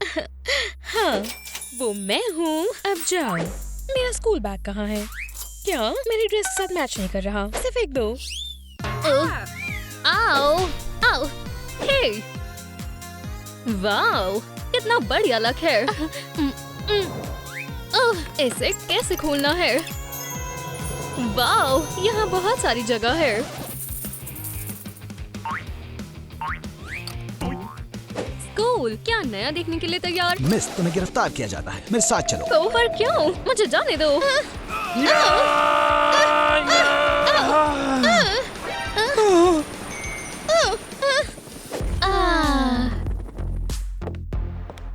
हाँ, वो मैं हूँ। अब जाओ। मेरा स्कूल बैग कहाँ है? क्या मेरी ड्रेस के साथ मैच नहीं कर रहा? इसे फेंक दो। आओ, आओ, हे, वाओ, कितना बढ़िया लक है। इसे कैसे खोलना है? वाओ, यहाँ बहुत सारी जगह है। स्कूल, क्या नया देखने के लिए तैयार? मिस, तुम्हें गिरफ्तार किया जाता है। मेरे साथ चलो। तो पर क्यों? मुझे जाने दो।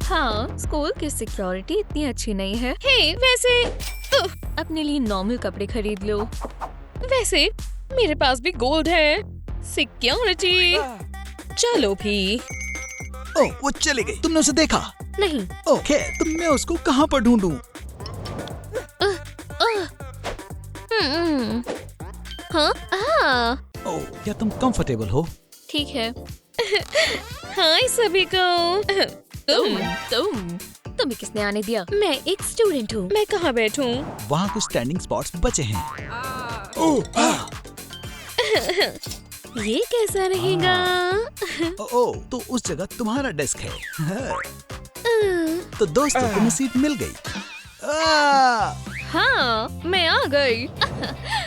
हाँ, स्कूल की सिक्योरिटी इतनी अच्छी नहीं है। हे, वैसे अपने लिए नॉर्मल कपड़े खरीद लो। वैसे मेरे पास भी गोल्ड है। सिक्योरिटी, चलो भी। ओह, वो चली गई। तुमने उसे देखा? नहीं। ओके, तो मैं उसको कहाँ पर ढूंढूं? हाँ, ओह, क्या तुम कंफर्टेबल हो? ठीक है। हाय सभी को। तुम्हें किसने आने दिया? मैं एक स्टूडेंट हूँ। मैं कहाँ बैठूं? वहाँ कुछ स्टैंडिंग स्पॉट्स बचे हैं। ओह, ये कैसा रहेगा? ओह, तो उस जगह तुम्हारा डेस्क है। तो दोस्तों, तुम्हें सीट मिल गई। हाँ, मैं आ गई।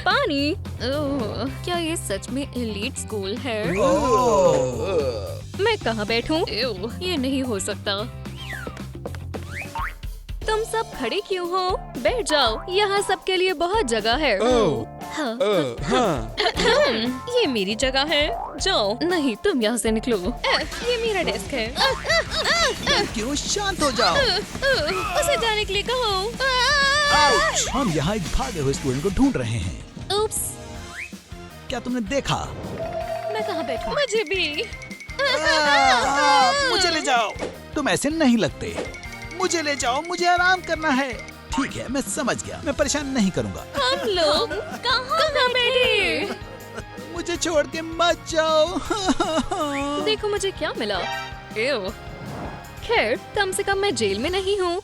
पानी। ओह, क्या ये सच में एलीट स्कूल है? मैं कहाँ बैठूं? ये नहीं हो सकता। तुम सब खड़े क्यों हो? बैठ जाओ, यहाँ सबके लिए बहुत जगह है। हाँ। ये मेरी जगह है। जाओ। नहीं, तुम यहाँ से निकलो। ये मेरा डेस्क है। क्यों? शांत हो जाओ। उसे जाने के लिए कहो। आउच! हम यहाँ एक भागे हुए स्टूडेंट को ढूंढ रहे हैं। उप्स, क्या तुमने देखा? मैं कहाँ बैठूं? मुझे भी। मुझे ले जाओ। तुम ऐसे नहीं लगते। मुझे ले जाओ, मुझे आराम करना है। ठीक है, मैं समझ गया। मैं परेशान नहीं करूँगा। हम लोग कहाँ बैठे? मुझे छोड़ के मत जाओ। देखो मुझे क्या मिला। एव। खैर, कम से कम मैं जेल में नहीं हूँ।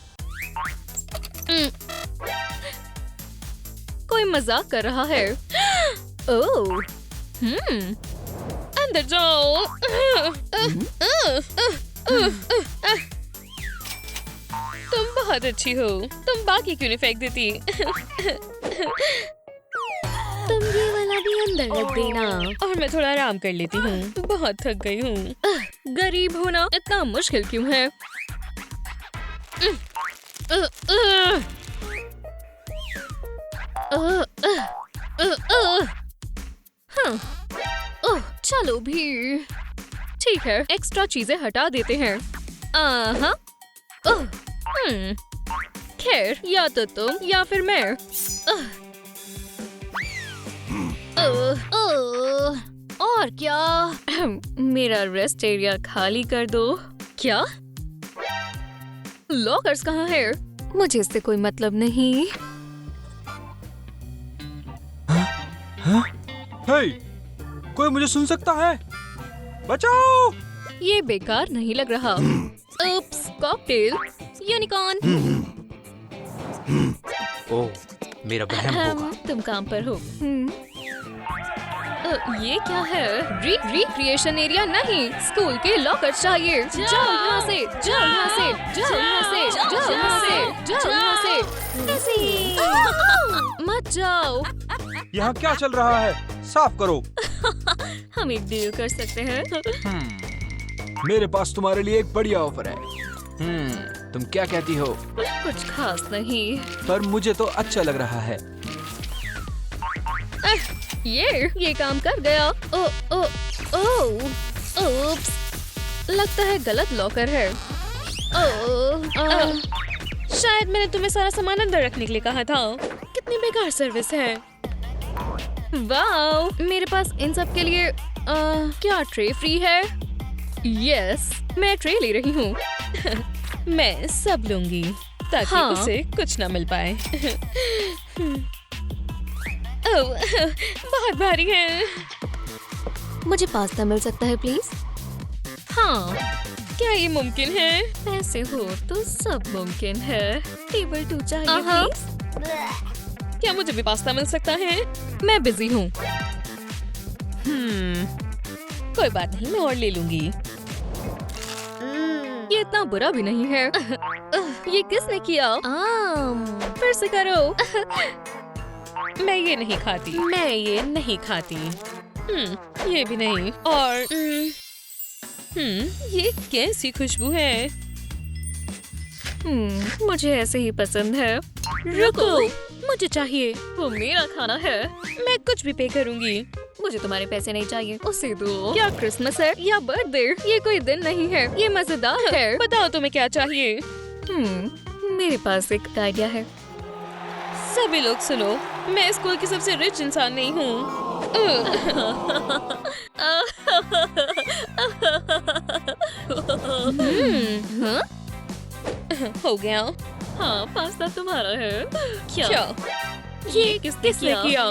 कोई मजाक कर रहा है। ओह, अंदर जाओ। तुम बहुत अच्छी हो। तुम बाकी क्यों नहीं फेंक देती? तुम ये वाला भी अंदर रख देना। और मैं थोड़ा आराम कर लेती हूँ। बहुत थक गई हूँ। गरीब होना इतना मुश्किल क्यों है? चलो भी। ठीक है, एक्स्ट्रा चीजें हटा देते हैं। खैर, या तो तुम या फिर मैं। और क्या? मेरा रेस्ट एरिया खाली कर दो। क्या? लॉकर्स कहाँ है? मुझे इससे कोई मतलब नहीं। हे, कोई मुझे सुन सकता है? बचाओ! ये बेकार नहीं लग रहा। उप्स, कॉकटेल, यूनिकॉर्न। ओह, मेरा वहम होगा। तुम काम पर हो। ये क्या है? रिक्रिएशन एरिया नहीं, स्कूल के लॉकर चाहिए। जाओ यहाँ से, जाओ यहाँ से, जाओ यहाँ से, जाओ यहाँ से, जाओ यहाँ से। मत जाओ। यहाँ क्या चल रहा है? साफ करो। हम एक डील कर सकते हैं। मेरे पास तुम्हारे लिए एक बढ़िया ऑफर है। तुम क्या कहती हो? कुछ खास नहीं। पर मुझे तो अच्छा लग रहा है। ये काम कर गया। ओप्स, लगता है गलत लॉकर है। शायद मैंने तुम्हें सारा सामान अंदर रखने के लिए कहा था। कितनी बेकार सर्विस है। वाओ, मेरे पास इन सब के लिए क्या ट्रे फ्री है? यस, मैं ट्रे ले रही हूँ। मैं सब लूंगी ताकि हाँ। उसे कुछ ना मिल पाए। ओह, बहुत भारी है। मुझे पास्ता मिल सकता है प्लीज? हाँ। क्या ये मुमकिन है? ऐसे हो तो सब मुमकिन है। टेबल 2 चाहिए प्लीज। क्या मुझे भी पास्ता मिल सकता है? मैं बिजी हूँ। कोई बात नहीं, मैं और ले लूंगी। ये इतना बुरा भी नहीं है। ये किसने किया? फिर से करो। मैं ये नहीं खाती। मैं ये नहीं खाती। ये भी नहीं। और ये कैसी खुशबू है? मुझे ऐसे ही पसंद है। रुको, मुझे चाहिए। वो मेरा खाना है। मैं कुछ भी पे करूंगी। मुझे तुम्हारे पैसे नहीं चाहिए, उसे दो। क्या क्रिसमस है या बर्थडे? ये कोई दिन नहीं है, ये मजेदार है। बताओ तुम्हें क्या चाहिए? मेरे पास एक आइडिया है। सभी लोग सुनो, मैं स्कूल की सबसे रिच इंसान नहीं हूँ। हो गया। हाँ, पास्ता तुम्हारा है। क्या? ये किसने किया?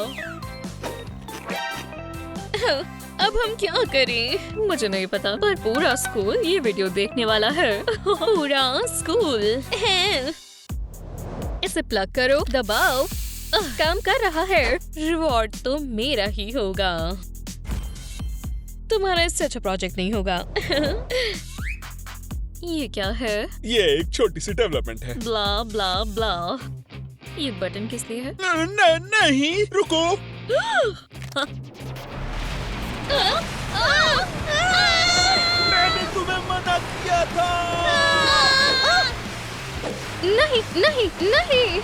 अब हम क्या करें? मुझे नहीं पता, पर पूरा स्कूल ये वीडियो देखने वाला है। पूरा स्कूल है। इसे प्लग करो, दबाओ। काम कर रहा है। रिवॉर्ड तो मेरा ही होगा। तुम्हारा इससे अच्छा प्रोजेक्ट नहीं होगा। ये क्या है? ये एक छोटी सी डेवलपमेंट है। ब्ला ब्ला ब्ला। ये बटन किस लिए है? नहीं, रुको। मैंने तुम्हें मना किया था। नहीं नहीं नहीं।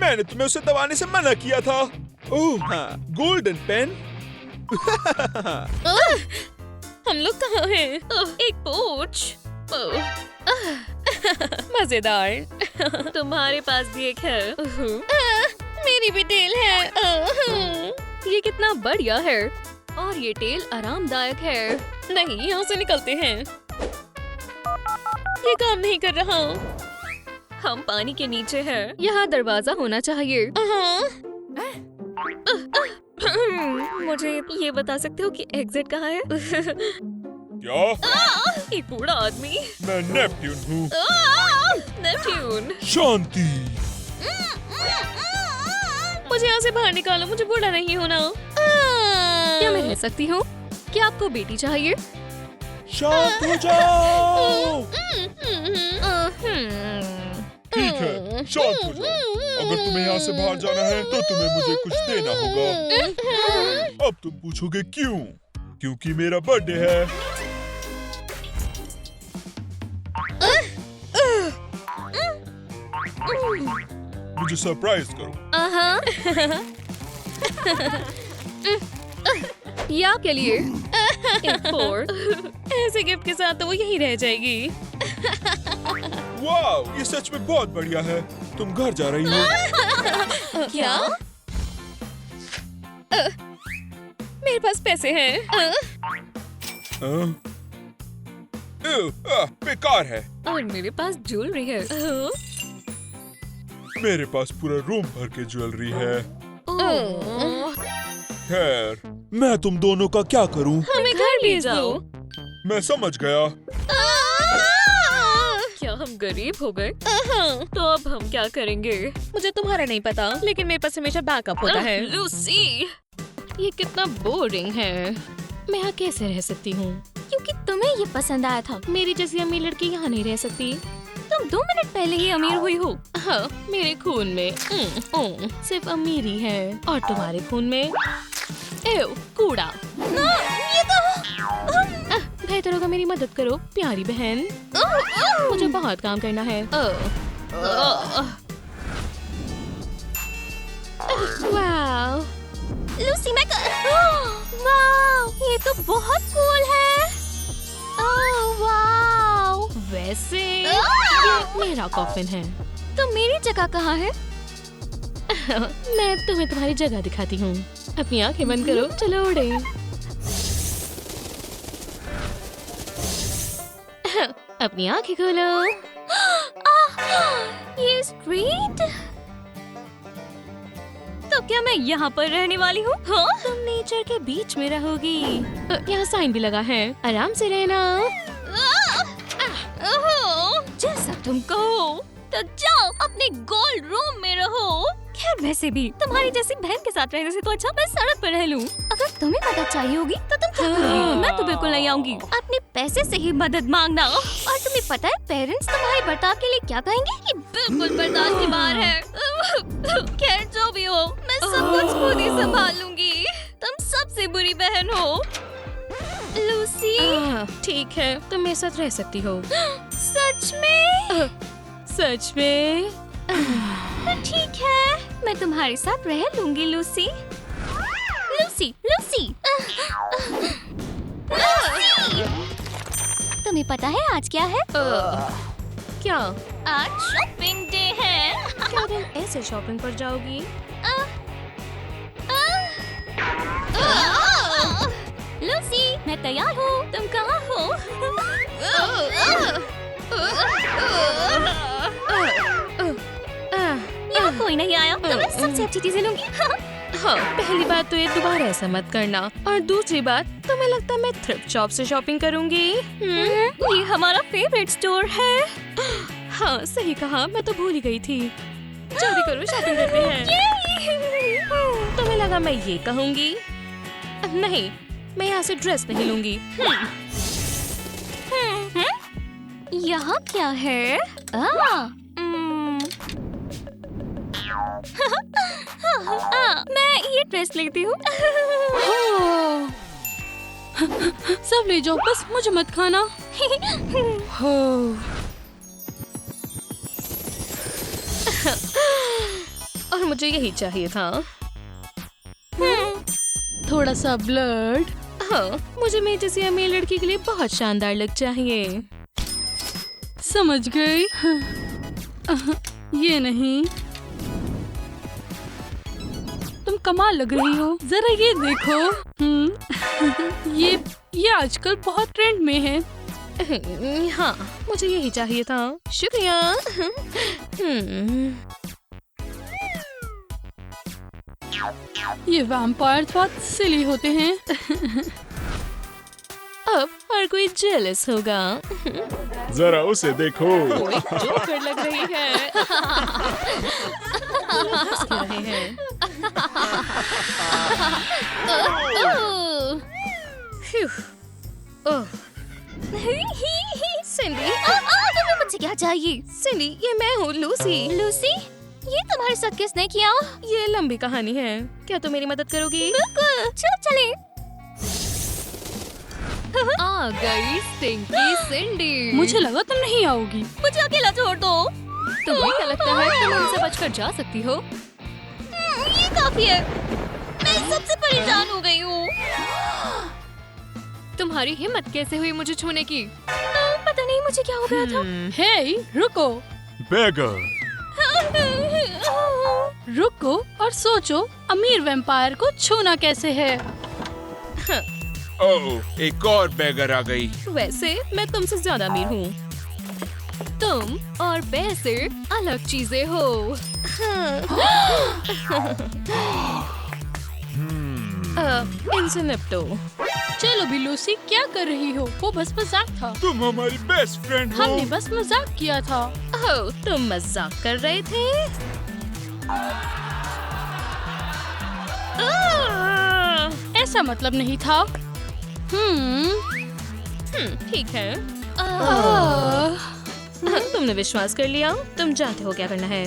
मैंने तुम्हें उसे दबाने से मना किया था। ओह हाँ, गोल्डन पेन। हम लोग कहाँ हैं? एक पोच। मजेदार। तुम्हारे पास भी एक है। मेरी भी टेल है। ये कितना बढ़िया है। और ये टेल आरामदायक है। नहीं, यहाँ से निकलते हैं। ये काम नहीं कर रहा। हम पानी के नीचे हैं। यहाँ दरवाजा होना चाहिए। मुझे ये बता सकते हो कि एग्जिट कहाँ है? क्या? एक बूढ़ा आदमी। मैं नेपट्यून हूँ। नेपट्यून। शांति। मुझे यहाँ से बाहर निकालो, मुझे बूढ़ा नहीं होना। क्या मैं रह सकती हूँ? क्या आपको बेटी चाहिए? शांत हो जाओ। ठीक है, शांत हो जाओ। अगर तुम्हें यहाँ से बाहर जाना है तो तुम्हें मुझे कुछ देना होगा। अब तुम पूछोगे क्यों? क्योंकि मेरा बर्थडे है। मुझे सरप्राइज करो। या के लिए एक फोर। ऐसे गिफ्ट के साथ तो वो यहीं रह जाएगी। वाह, ये सच में बहुत बढ़िया है। तुम घर जा रही हो? क्या? मेरे पास पैसे हैं। बेकार है। और मेरे पास ज्वेलरी है। मेरे पास पूरा रूम भर के ज्वेलरी है। खैर, मैं तुम दोनों का क्या करूं? हमें घर भेज दो। मैं समझ गया। क्या हम गरीब हो गए? तो अब हम क्या करेंगे? मुझे तुम्हारा नहीं पता, लेकिन मेरे पास हमेशा बैकअप होता है। लूसी, ये कितना बोरिंग है। मैं यहाँ कैसे रह सकती हूँ? क्योंकि तुम्हें ये पसंद आया था। मेरी जैसी अमीर लड़की यहाँ नहीं रह सकती। तुम 2 मिनट पहले ही अमीर हुई हो। हाँ, मेरे खून में सिर्फ अमीरी है। और तुम्हारे खून में कूड़ा। ये तो बेहतर होगा मेरी मदद करो, प्यारी बहन। मुझे बहुत काम करना है। वाव, लूसी, मैं वाव, ये तो बहुत कूल है। ओह वाव। वैसे ये मेरा कॉफिन है। तो मेरी जगह कहाँ है? मैं तुम्हें तुम्हारी जगह दिखाती हूँ। अपनी आंखें बंद करो, चलो उड़े। अपनी आंखें खोलो। ये स्ट्रीट तो क्या मैं यहाँ पर रहने वाली हूँ? हाँ? तुम नेचर के बीच में रहोगी। यहाँ साइन भी लगा है, आराम से रहना। जैसा तुम कहो, तो जाओ अपने गोल्ड रूम में रहो। खैर वैसे भी तुम्हारी जैसी बहन के साथ रहने से तो अच्छा मैं सड़क पर रह लूं। अगर तुम्हें मदद चाहिए होगी तो तुम क्या करोगी? मैं तो बिल्कुल नहीं आऊंगी। अपने पैसे से ही मदद मांगना। और तुम्हें पता है पेरेंट्स तुम्हारे बर्ताव के लिए क्या कहेंगे? कि बिल्कुल बर्दाश्त के बाहर है। खैर जो भी हो, मैं सब कुछ खुद ही संभाल लूंगी। तुम सबसे बुरी बहन हो लूसी। ठीक है, तुम मेरे साथ रह सकती हो। सच में? सच में? ठीक है, मैं तुम्हारे साथ रह लूंगी लूसी। Lucy, Lucy. तुम्हें पता है आज क्या है? क्या? आज शॉपिंग डे है। क्या तुम ऐसे शॉपिंग पर जाओगी? लूसी, मैं तैयार हूँ। तुम कहाँ हो? यहाँ कोई नहीं आया तो मैं सबसे अच्छी चीजें लूंगी। हाँ, पहली बात तो ये दोबारा ऐसा मत करना, और दूसरी बात तुम्हें लगता है मैं थ्रिफ्ट शॉप से शॉपिंग करूंगी? ये हमारा फेवरेट स्टोर है। हाँ सही कहा, मैं तो भूल ही गई थी। जल्दी करो, शॉपिंग करते हैं। तुम्हें लगा मैं ये कहूँगी? नहीं, मैं यहाँ से ड्रेस नहीं लूंगी। यहाँ क्या है? मैं ये ड्रेस लेती हूँ। सब ले जाओ, बस मुझे मत खाना। और मुझे यही चाहिए था। थोड़ा सा ब्लड। हाँ, मुझे मेरी जैसी अमीर लड़की के लिए बहुत शानदार लुक चाहिए। समझ गई? ये नहीं। तुम कमाल लग रही हो, जरा ये देखो। ये आजकल बहुत ट्रेंड में है। हाँ, मुझे यही चाहिए था। शुक्रिया। ये वैम्पायर्स बहुत सिली होते हैं। अब हर कोई जेलस होगा। जरा उसे देखो। जोकर लग रही है। हंस क्यों रहे हैं? सिंडी, तुम्हें मुझसे क्या चाहिए? सिंडी, ये मैं हूँ लूसी। लूसी, ये तुम्हारे साथ किसने किया? ये लंबी कहानी है, क्या तुम मेरी मदद करोगी? बिल्कुल, चलो चले। आ गई स्टिंकी सिंडी। मुझे लगा तुम नहीं आओगी। मुझे अकेला छोड़ दो। तुम्हें क्या लगता है तुम उनसे बचकर जा सकती हो? ये काफी है। मैं सबसे परेशान हो गई हूँ। तुम्हारी हिम्मत कैसे हुई मुझे छूने की? पता नहीं मुझे क्या हो गया था। हे, रुको बेगर, रुको और सोचो, अमीर वैम्पायर को छूना कैसे है? ओह, एक और बेगर आ गई। वैसे मैं तुमसे ज्यादा अमीर हूँ। तुम और पैसे अलग चीजें हो। इनसे निपटो। चलो भी लूसी, क्या कर रही हो? वो बस मजाक था। तुम हमारी बेस्ट फ्रेंड हो। हमने बस मजाक किया था। ओह, तुम मजाक कर रहे थे? ऐसा मतलब नहीं था। ठीक है। तुमने विश्वास कर लिया। तुम जानते हो क्या करना है।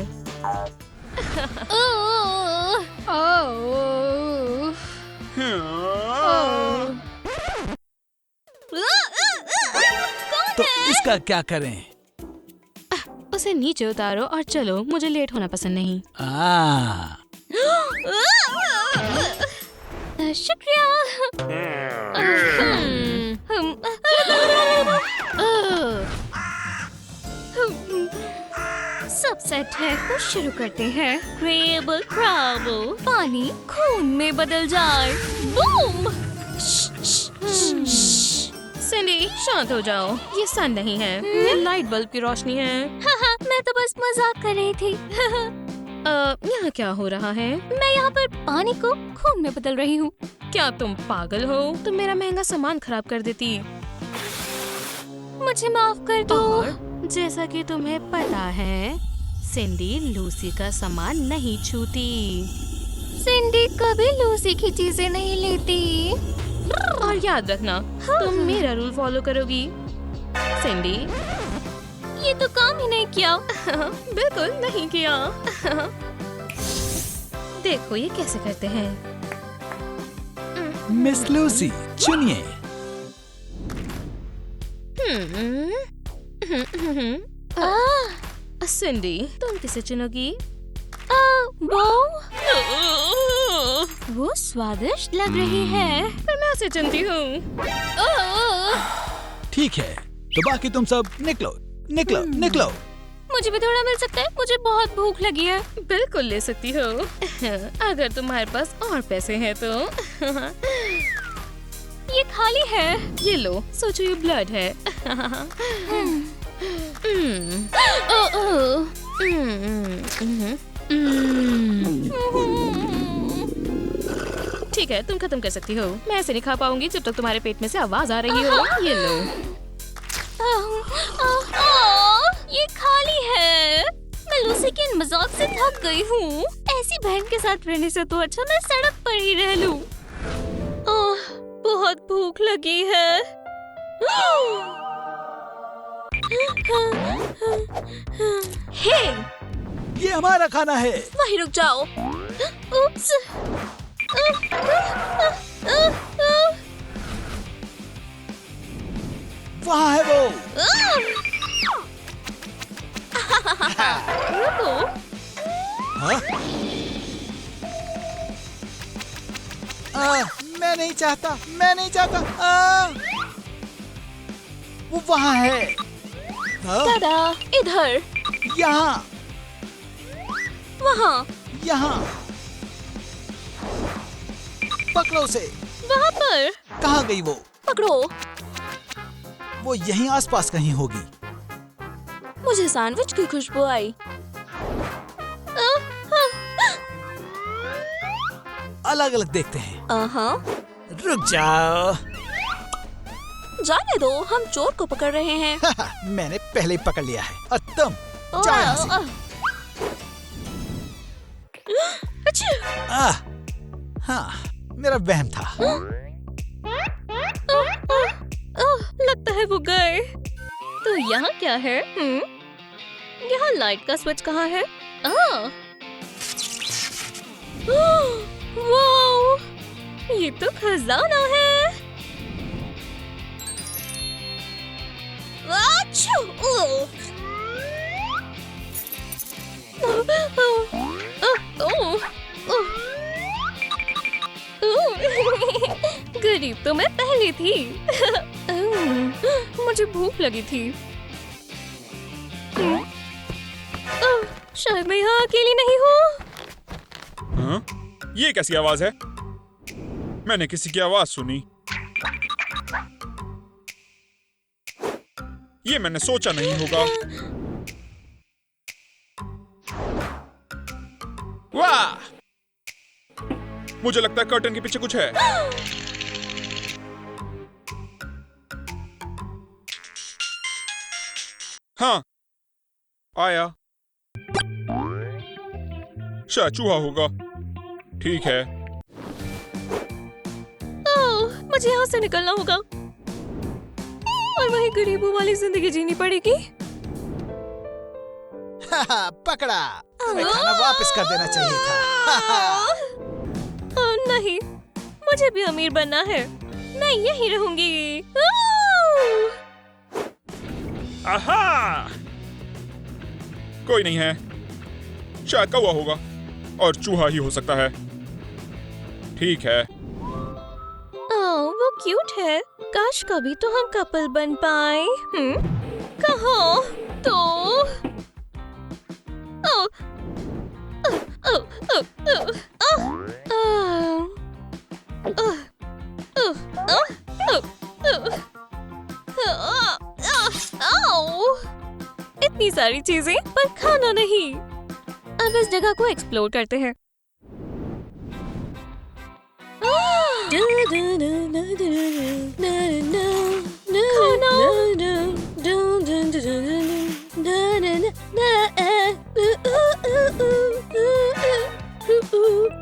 तो इसका क्या करें? उसे नीचे उतारो और चलो, मुझे लेट होना पसंद नहीं। शुक्रिया। सब सेट है, तो शुरू करते हैं। क्रेबल क्रैबल, पानी खून में बदल जाए। बूम! सिंडी, शांत हो जाओ। ये सन नहीं है, ये लाइट बल्ब की रोशनी है। मैं तो बस मजाक कर रही थी। यहाँ क्या हो रहा है? मैं यहाँ पर पानी को खून में बदल रही हूँ। क्या तुम पागल हो? तुम मेरा महंगा सामान खराब कर देती। मुझे माफ कर दो। और जैसा कि तुम्हें पता है, सिंडी लूसी का सामान नहीं छूती। सिंडी कभी लूसी की चीजें नहीं लेती। और याद रखना, तुम मेरा रूल फॉलो करोगी। सिंडी। ये तो काम ही नहीं किया। बिल्कुल नहीं किया। देखो ये कैसे करते हैं। मिस लूसी, चुनिए। सिंडी, तुम किसे चुनोगी? वो स्वादिष्ट लग रही है। पर मैं उसे चुनती हूँ। ठीक है, तो बाकी तुम सब निकलो, निकलो, निकलो। मुझे भी थोड़ा मिल सकता है? मुझे बहुत भूख लगी है। बिल्कुल ले सकती हो, अगर तुम्हारे पास और पैसे हैं तो। ये खाली है। ये लो, सोचो ये ब्लड है। ठीक है, तुम खत्म कर सकती हो। मैं ऐसे नहीं खा पाऊंगी जब तक तुम्हारे पेट में से आवाज आ रही हो। ये लो। ये खाली है। मैं लूसी के इन मजाक से थक गई हूँ। ऐसी बहन के साथ रहने से तो अच्छा मैं सड़क पर ही रह लूं। बहुत भूख लगी है। हे, ये हमारा खाना है। वहीं रुक जाओ। उप्स। वहाँ है वो। रुको। हाँ? मैं नहीं चाहता, मैं नहीं चाहता। वो वहाँ है। दादा, इधर। यहाँ, वहाँ। यहाँ। पकड़ो उसे। वहाँ पर। कहाँ गई वो? पकड़ो। वो यहीं आसपास कहीं होगी। मुझे सैंडविच की खुशबू आई। अलग अलग देखते हैं। रुक जाओ। जाने दो, हम चोर को पकड़ रहे हैं। मैंने पहले ही पकड़ लिया है और तुम जाओ यहाँ से। हाँ, मेरा वहम था। लगता है वो गए। तो यहाँ क्या है? यहाँ लाइट का स्विच कहाँ है? वाओ, ये तो खजाना है। आच्छू! गरीब तो मैं पहले थी। मुझे भूख लगी थी। शायद मैं यहाँ अकेली नहीं हूँ। हाँ? ये कैसी आवाज है? मैंने किसी की आवाज सुनी। ये मैंने सोचा नहीं होगा। वाह! मुझे लगता है कर्टन के पीछे कुछ है। हाँ, आया। शायद चूहा होगा। ठीक है। मुझे यहाँ से निकलना होगा और वही गरीबों वाली जिंदगी जीनी पड़ेगी। पकड़ा। तुम्हें खाना वापस कर देना चाहिए था। नहीं, मुझे भी अमीर बनना है। मैं यहीं रहूंगी। आहा! कोई नहीं है। शायद कौवा होगा और चूहा ही हो सकता है। ठीक है। वो क्यूट है। काश कभी तो हम कपल बन पाए। कहाँ? तो इतनी सारी चीजें पर खाना नहीं। अब इस जगह को एक्सप्लोर करते हैं।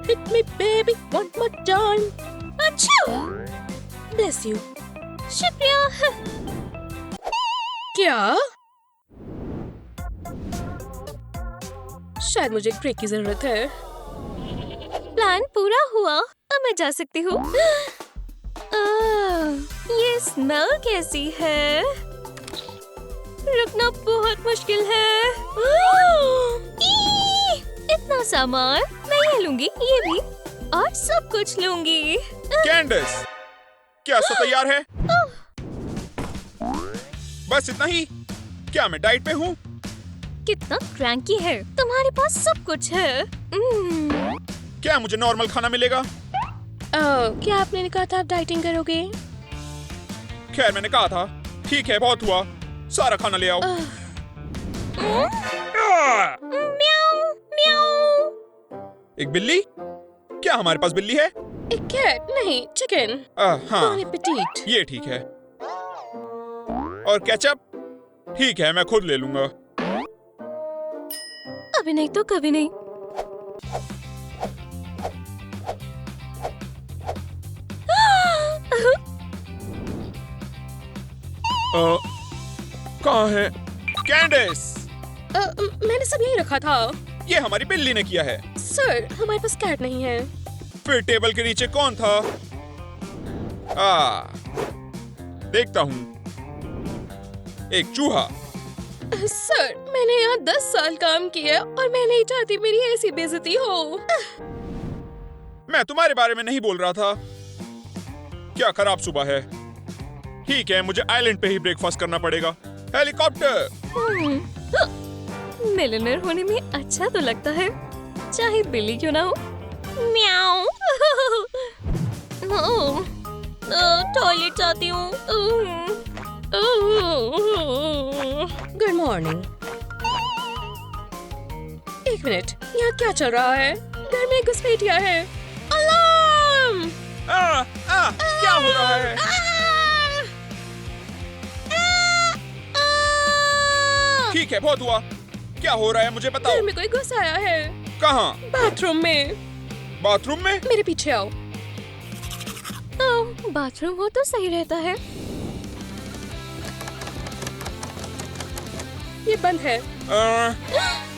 Hit me baby one more time. अच्छा, Bless you. शुक्रिया। क्या? शायद मुझे क्रेक की जरूरत है। प्लान पूरा हुआ, अब मैं जा सकती हूँ। ये स्मेल कैसी है? रुकना बहुत मुश्किल है। इतना सामान, मैं ये लूंगी, ये भी, और सब कुछ लूंगी। कैंडिस, क्या सब तैयार है? बस इतना ही? क्या मैं डाइट पे हूँ? कितना क्रैंकी है, तुम्हारे पास सब कुछ है। क्या मुझे नॉर्मल खाना मिलेगा? क्या आपने कहा था आप डाइटिंग करोगे? खैर मैंने कहा था। ठीक है, बहुत हुआ, सारा खाना ले आओ। म्याऊ, म्याऊ। एक बिल्ली? क्या हमारे पास बिल्ली है? एक कैट नहीं, चिकन। हाँ, Bon appetit. ये ठीक है। और केचप? ठीक है, मैं खुद ले लूंगा। अभी नहीं तो कभी नहीं। कहाँ है? कैंडिस, मैंने सब यही रखा था। ये हमारी बिल्ली ने किया है। सर, हमारे पास कैट नहीं है। फिर टेबल के नीचे कौन था? देखता हूँ। एक चूहा। सर, मैंने यहाँ 10 साल काम किया और मैं नहीं चाहती मेरी ऐसी बेइज्जती हो। मैं तुम्हारे बारे में नहीं बोल रहा था। क्या खराब सुबह है। ठीक है, मुझे आइलैंड पे ही ब्रेकफास्ट करना पड़ेगा। हेलीकॉप्टर। मिलियनेयर होने में अच्छा तो लगता है, चाहे बिल्ली क्यों ना हो। म्याऊ। टॉयलेट जाती हूँ। Good morning. एक मिनट, यहाँ क्या चल रहा है? घर में घुसपैठिया है। अलार्म! क्या हो रहा है? ठीक है, बहुत हुआ। क्या हो रहा है मुझे बताओ। घर में कोई घुस आया है। कहाँ? बाथरूम में। बाथरूम में? मेरे पीछे आओ। बाथरूम हो तो सही रहता है। ये बंद है।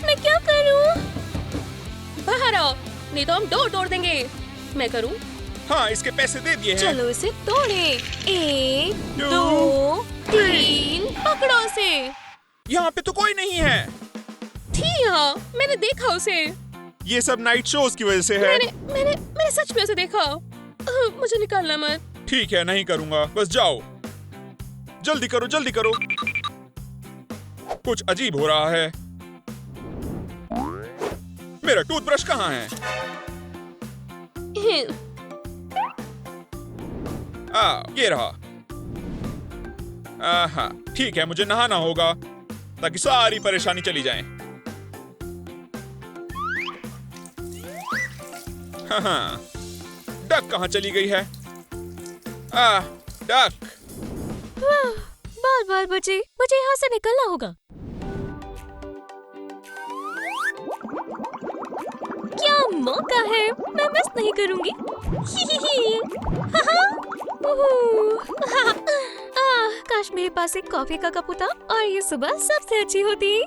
मैं क्या करूं? बाहर आओ, नहीं तो हम डोर तोड़ देंगे। मैं करूं? हाँ, इसके पैसे दे दिए हैं। चलो इसे तोड़े। 1, 2, 3, पकड़ो उसे। यहाँ पे तो कोई नहीं है। थी यहाँ, मैंने देखा उसे। ये सब नाइट शोज की वजह से है। मैंने सच में उसे देखा। मुझे निकालना मत। ठीक है, नहीं करूँगा, बस जाओ। जल्दी करो, जल्दी करो। कुछ अजीब हो रहा है। मेरा टूथब्रश कहाँ है? ये रहा। ठीक है, मुझे नहाना होगा ताकि सारी परेशानी चली जाए। हाँ, डक कहाँ चली गई है? डक। बार बचे, मुझे यहाँ से निकलना होगा। क्या मौका है, मैं मिस नहीं करूंगी। काश मेरे पास एक कॉफी का कप होता और ये सुबह सबसे अच्छी होती।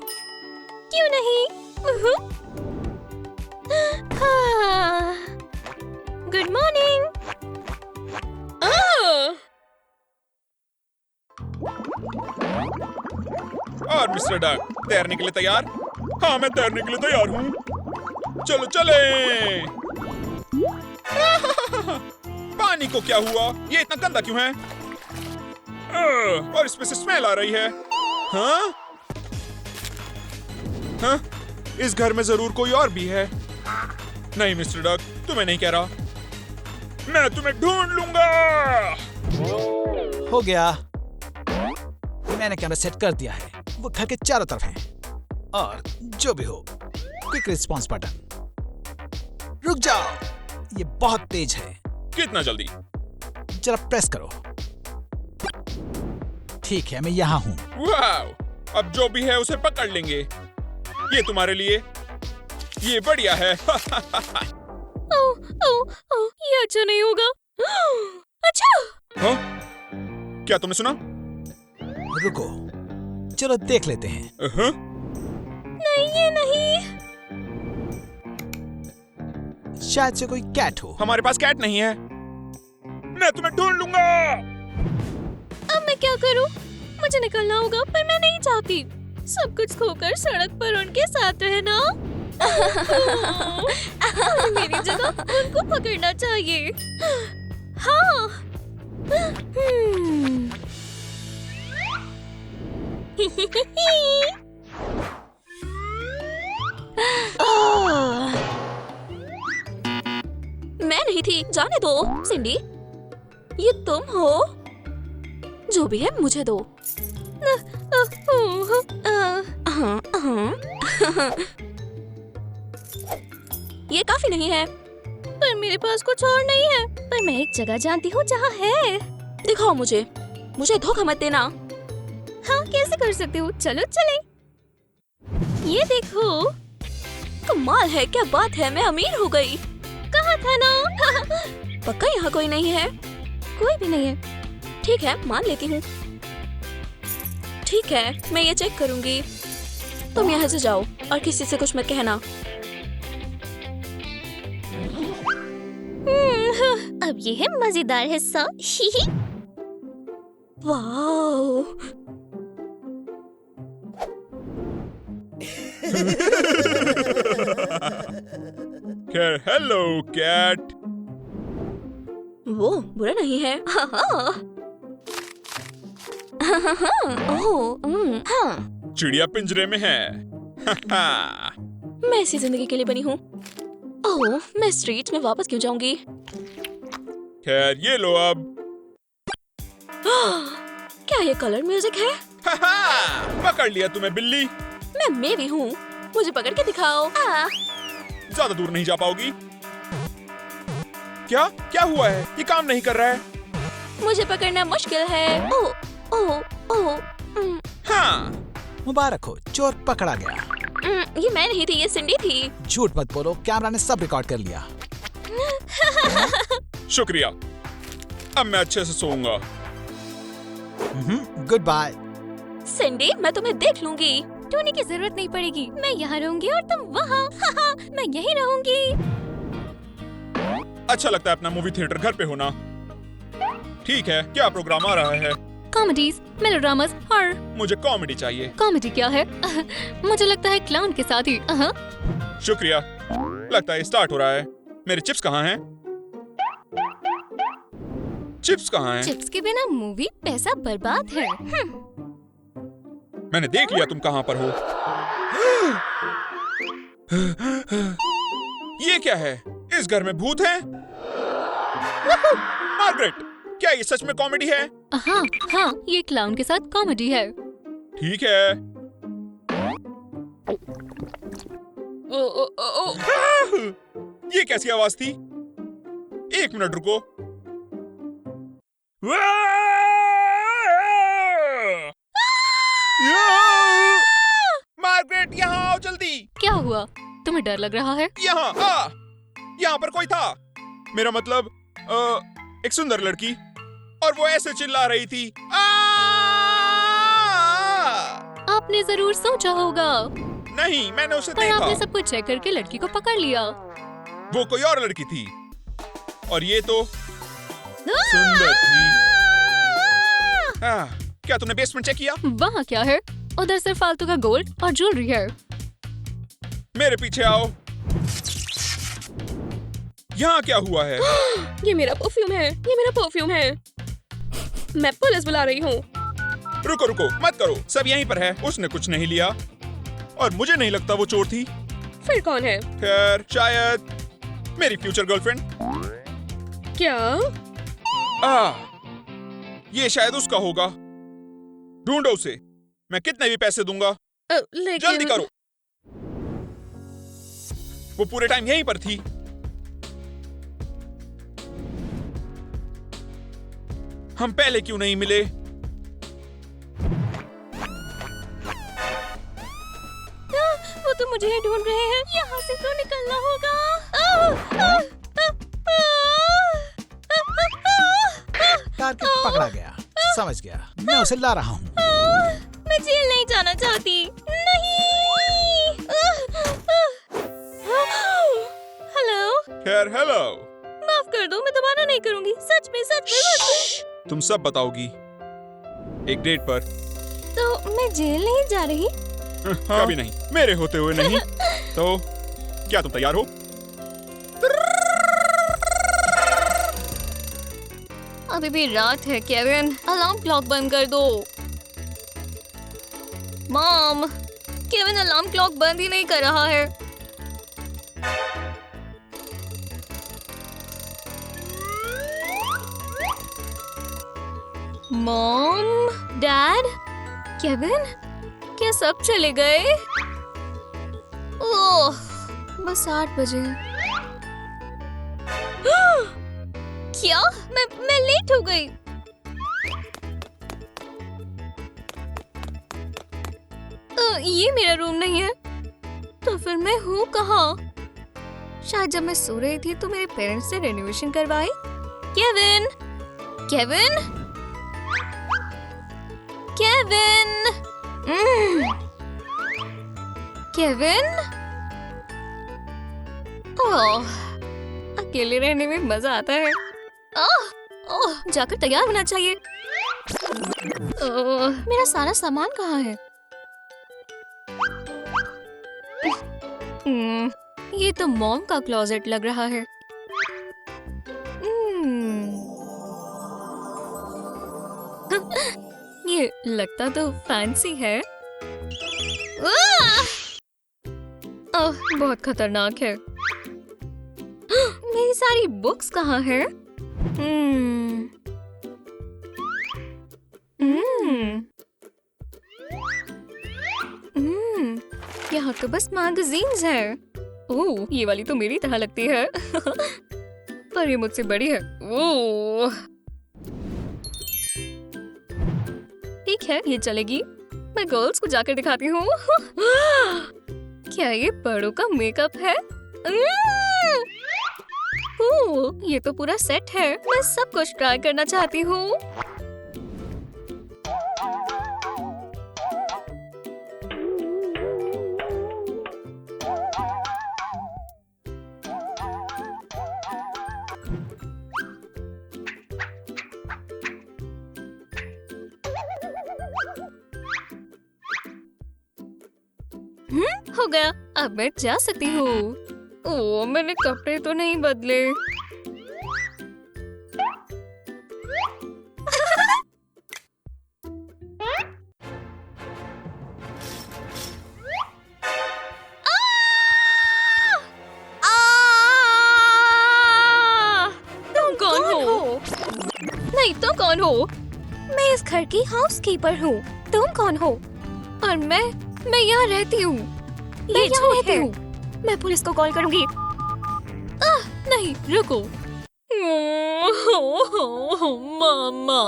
क्यों नहीं? Good morning. और मिस्टर डक, तैरने के लिए तैयार? हाँ, मैं तैरने के लिए तैयार हूँ। चलो चले। पानी को क्या हुआ? ये इतना गंदा क्यों है? और इसमें से स्मेल आ रही है। हाँ? हाँ? इस घर में जरूर कोई और भी है। नहीं मिस्टर डक, तुम्हें नहीं कह रहा। मैं तुम्हें ढूंढ लूंगा। हो गया। मैंने कैमरा सेट कर दिया है। वो घर के चारों तरफ है। और जो भी हो, क्विक रिस्पॉन्स बटन। रुक जाओ, ये बहुत तेज है। कितना जल्दी? जरा प्रेस करो। ठीक है, मैं यहाँ हूँ। वाव! अब जो भी है उसे पकड़ लेंगे। ये तुम्हारे लिए। ये बढ़िया है। ये अच्छा नहीं होगा। अच्छा। हाँ? क्या तुमने सुना? रुको, चलो देख लेते हैं। नहीं, ये नहीं। शायद से कोई कैट हो। हमारे पास कैट नहीं है। मैं तुम्हें ढूंढ लूंगा। अब मैं क्या करूं? मुझे निकलना होगा, पर मैं नहीं चाहती सब कुछ खोकर सड़क पर उनके साथ रहना। मेरी जगह उनको पकड़ना चाहिए। हाँ। मैं नहीं थी, जाने दो। सिंडी, ये तुम हो? जो भी है मुझे दो। ये काफी नहीं है। पर मेरे पास कुछ और नहीं है। पर मैं एक जगह जानती हूँ जहाँ है। दिखाओ मुझे धोखा मत देना। हाँ, कैसे कर सकते हो? चलो चले। ये देखो, कमाल है। क्या बात है, मैं अमीर हो गई। कहा था ना। पक्का यहाँ कोई नहीं है? कोई भी नहीं है। ठीक है, मान लेती हूँ। ठीक है, मैं ये चेक करूंगी। तुम यहाँ से जाओ और किसी से कुछ मत कहना। अब ये है मजेदार हिस्सा। वाओ! खैर, हेलो कैट। वो बुरा नहीं है। हाँ। चिड़िया पिंजरे में है। मैं इसी जिंदगी के लिए बनी हूँ। ओह, मैं स्ट्रीट में वापस क्यों जाऊंगी? खैर, ये लो अब। क्या ये कलर म्यूजिक है? पकड़ लिया तुम्हें बिल्ली। मैं मेरी हूँ, मुझे पकड़ के दिखाओ। ज्यादा दूर नहीं जा पाओगी। क्या हुआ है? ये काम नहीं कर रहा है। मुझे पकड़ना मुश्किल है। ओह, ओह, ओह। हाँ। मुबारक हो, चोर पकड़ा गया। ये मैं नहीं थी, ये सिंडी थी। झूठ मत बोलो, कैमरा ने सब रिकॉर्ड कर लिया। शुक्रिया। अब मैं अच्छे से सोऊंगा। Good bye. सिंडी, मैं तुम्हें देख लूंगी। ढूंढने की जरूरत नहीं पड़ेगी। मैं यहाँ रहूंगी और तुम वहाँ। मैं यहीं रहूंगी। अच्छा लगता है अपना मूवी थिएटर घर पे होना। ठीक है, क्या प्रोग्राम आ रहा है? कॉमेडीज, मेलोड्रामास और मुझे कॉमेडी चाहिए। कॉमेडी क्या है? मुझे लगता है क्लाउन के साथ ही। शुक्रिया। लगता है स्टार्ट हो रहा है। मेरे चिप्स कहाँ हैं? चिप्स कहाँ हैं? चिप्स के बिना मूवी पैसा बर्बाद है। मैंने देख लिया तुम कहाँ पर हो। ये क्या है? इस घर में भूत है? मार्गरेट, क्या ये सच में कॉमेडी है? हाँ, ये क्लाउन के साथ कॉमेडी है। ठीक है। ये कैसी आवाज थी? एक मिनट रुको। मार्गरेट, यहाँ आओ जल्दी। क्या हुआ? तुम्हें डर लग रहा है? यहाँ पर कोई था। मेरा मतलब एक सुंदर लड़की, और वो ऐसे चिल्ला रही थी। आपने जरूर सोचा होगा। नहीं, मैंने उसे पर देखा। आपने सब कुछ चेक करके लड़की को पकड़ लिया। वो कोई और लड़की थी, और ये तो सुंदर थी। क्या तुमने बेसमेंट चेक किया? वहाँ क्या है? उधर सिर्फ फालतू का गोल्ड और ज्वेलरी है। मेरे पीछे आओ। यहाँ क्या हुआ है? ये मेरा परफ्यूम है। ये मेरा परफ्यूम है। मैं पुलिस बुला रही हूँ। रुको रुको, मत करो। सब यहीं पर है। उसने कुछ नहीं लिया, और मुझे नहीं लगता वो चोर थी। फिर कौन है? खैर, शायद मेरी फ्यूचर गर्लफ्रेंड। क्या? ये शायद उसका होगा। ढूंढो उसे। मैं कितने भी पैसे दूंगा। लेकिन जल्दी करो। वो पूरे टाइम यहीं पर थी। हम पहले क्यों नहीं मिले? वो तो मुझे ही ढूंढ रहे हैं। यहाँ से तो निकलना होगा। टारगेट पकड़ा गया। समझ गया, मैं उसे ला रहा हूँ। मैं जेल नहीं जाना चाहती। नहीं। हेलो। खैर हेलो। माफ कर दो, मैं दोबारा नहीं करूंगी। सच में तुम सब बताओगी एक डेट पर। तो मैं जेल नहीं जा रही। कभी नहीं, मेरे होते हुए नहीं। तो क्या तुम तैयार हो? अभी भी रात है केविन, अलार्म क्लॉक बंद कर दो। मॉम, केविन अलार्म क्लॉक बंद ही नहीं कर रहा है। मॉम, डैड, केविन, क्या सब चले गए? ओह, बस 8 बजे। क्या? मैं लेट हो गई। ये मेरा रूम नहीं है। तो फिर मैं हूँ कहाँ? शायद जब मैं सो रही थी तो मेरे पेरेंट्स ने रेनोवेशन करवाई। Kevin, Kevin, Kevin, Kevin. Oh, अकेले रहने में मजा आता है। ओह, जाकर तैयार होना चाहिए। मेरा सारा सामान कहाँ है? ये तो मॉम का क्लोजेट लग रहा है। ये लगता तो फैंसी है। ओह, बहुत खतरनाक है। मेरी सारी बुक्स कहाँ है? यहाँ तो बस मैगजीन्स है। ओह, ये वाली तो मेरी तरह लगती है। पर ये मुझसे बड़ी है। ओह, ठीक है, ये चलेगी। मैं गर्ल्स को जाकर दिखाती हूँ। क्या ये बड़ों का मेकअप है? ओह, ये तो पूरा सेट है। मैं सब कुछ ट्राई करना चाहती हूँ। हो गया, अब मैं जा सकती हूँ। ओह, मैंने कपड़े तो नहीं बदले। तुम कौन हो? नहीं, तुम कौन हो? मैं इस घर की हाउसकीपर हूँ। तुम कौन हो? और मैं यहाँ रहती हूँ। मैं यहाँ रहती हूँ। मैं पुलिस को कॉल करूँगी। नहीं, रुको। मामा,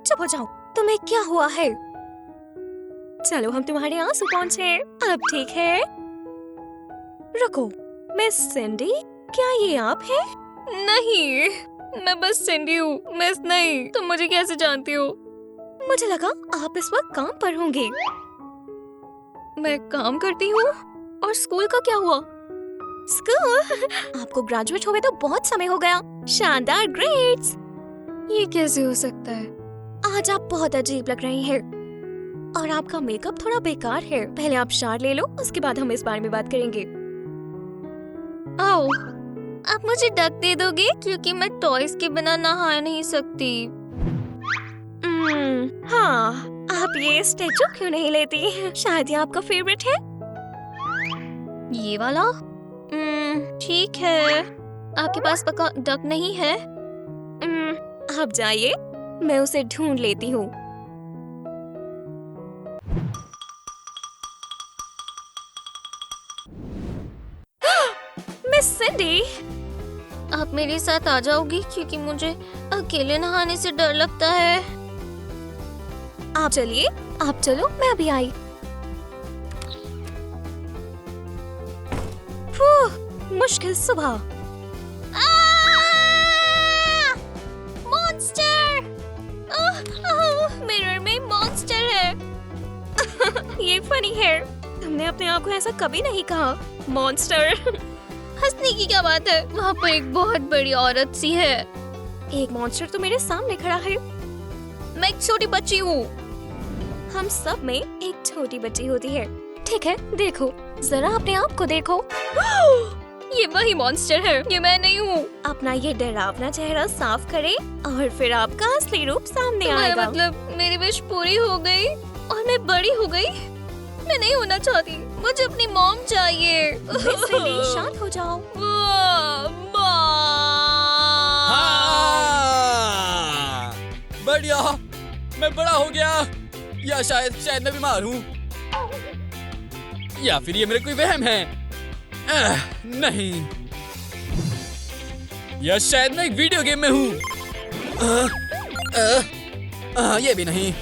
चुप हो जाओ। तुम्हें क्या हुआ है? चलो, हम तुम्हारे आंसू पहुँचे। अब ठीक है। रुको, मिस सिंडी, क्या ये आप हैं? नहीं, मैं बस सिंडी हूँ, मिस नहीं। तुम मुझे कैसे जानती हो? मुझे लगा आप इस वक्त काम पर होंगे। मैं काम करती हूँ। और स्कूल का क्या हुआ? स्कूल? आपको ग्रेजुएट हुए तो बहुत समय हो गया। शानदार ग्रेड्स। ये कैसे हो सकता है? आज आप बहुत अजीब लग रही हैं। और आपका मेकअप थोड़ा बेकार है। पहले आप शावर ले लो, उसके बाद हम इस बारे में बात करेंगे। आओ, आप मुझे डक दे दोगे क्योंकि मैं टॉयज के बिना नहा नहीं सकती। हाँ, आप ये स्टैचू क्यों नहीं लेती? शायद ये आपका फेवरेट है। ये वाला? ठीक है। आपके पास पक्का डक नहीं है? आप जाइए, मैं उसे ढूंढ लेती हूँ। मिस सिंडी। आप मेरे साथ आ जाओगी क्योंकि मुझे अकेले नहाने से डर लगता है। आप चलिए, आप चलो, मैं अभी आई। मुश्किल सुबह। मॉन्स्टर! मिरर में मॉन्स्टर है। ये फनी है, तुमने अपने आप को ऐसा कभी नहीं कहा, मॉन्स्टर। हंसने की क्या बात है? वहाँ पर एक बहुत बड़ी औरत सी है। एक मॉन्स्टर तो मेरे सामने खड़ा है। मैं एक छोटी बच्ची हूँ। हम सब में एक छोटी बच्ची होती है। ठीक है, देखो, जरा अपने आप को देखो। ये वही मॉन्स्टर है, ये मैं नहीं हूँ। अपना ये डरावना चेहरा साफ करें और फिर आपका असली रूप सामने तुम्हारा आएगा। मतलब मेरी विश पूरी हो गई और मैं बड़ी हो गई? मैं नहीं होना चाहती, मुझे अपनी मॉम चाहिए। मिस सिंडी, शांत हो जाओ। हाँ! बढ़िया, मैं बड़ा हो गया। या शायद मैं बीमार हूँ, या फिर ये मेरे कोई वहम है। नहीं, या शायद मैं एक वीडियो गेम में हूँ। ये भी नहीं।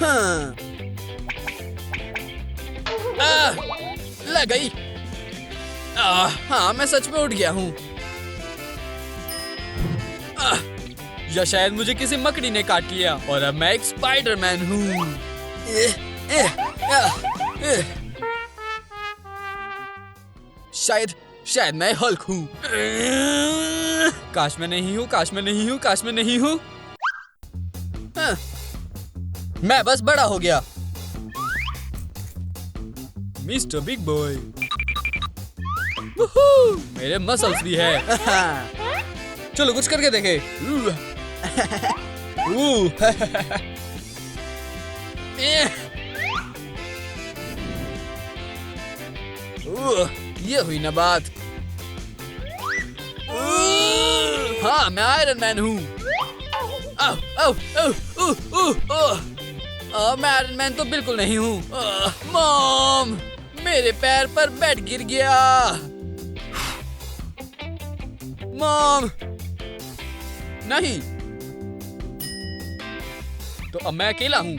हाँ, लग गई। हाँ, मैं सच में उठ गया हूँ। या शायद मुझे किसी मकड़ी ने काट लिया और अब मैं एक स्पाइडरमैन हूँ। शायद मैं हल्क हूँ। काश मैं नहीं हूँ, काश मैं नहीं हूँ, काश मैं नहीं हूँ। मैं बस बड़ा हो गया। Mister big boy. मेरे मसल्स भी है। चलो कुछ करके देखे। ये हुई ना बात। हाँ, मैं आयरन मैन हूँ। मैं आयरन मैन तो बिल्कुल नहीं हूँ। मॉम, मेरे पैर पर बेड गिर गया। मॉम, नहीं। तो अब मैं अकेला हूँ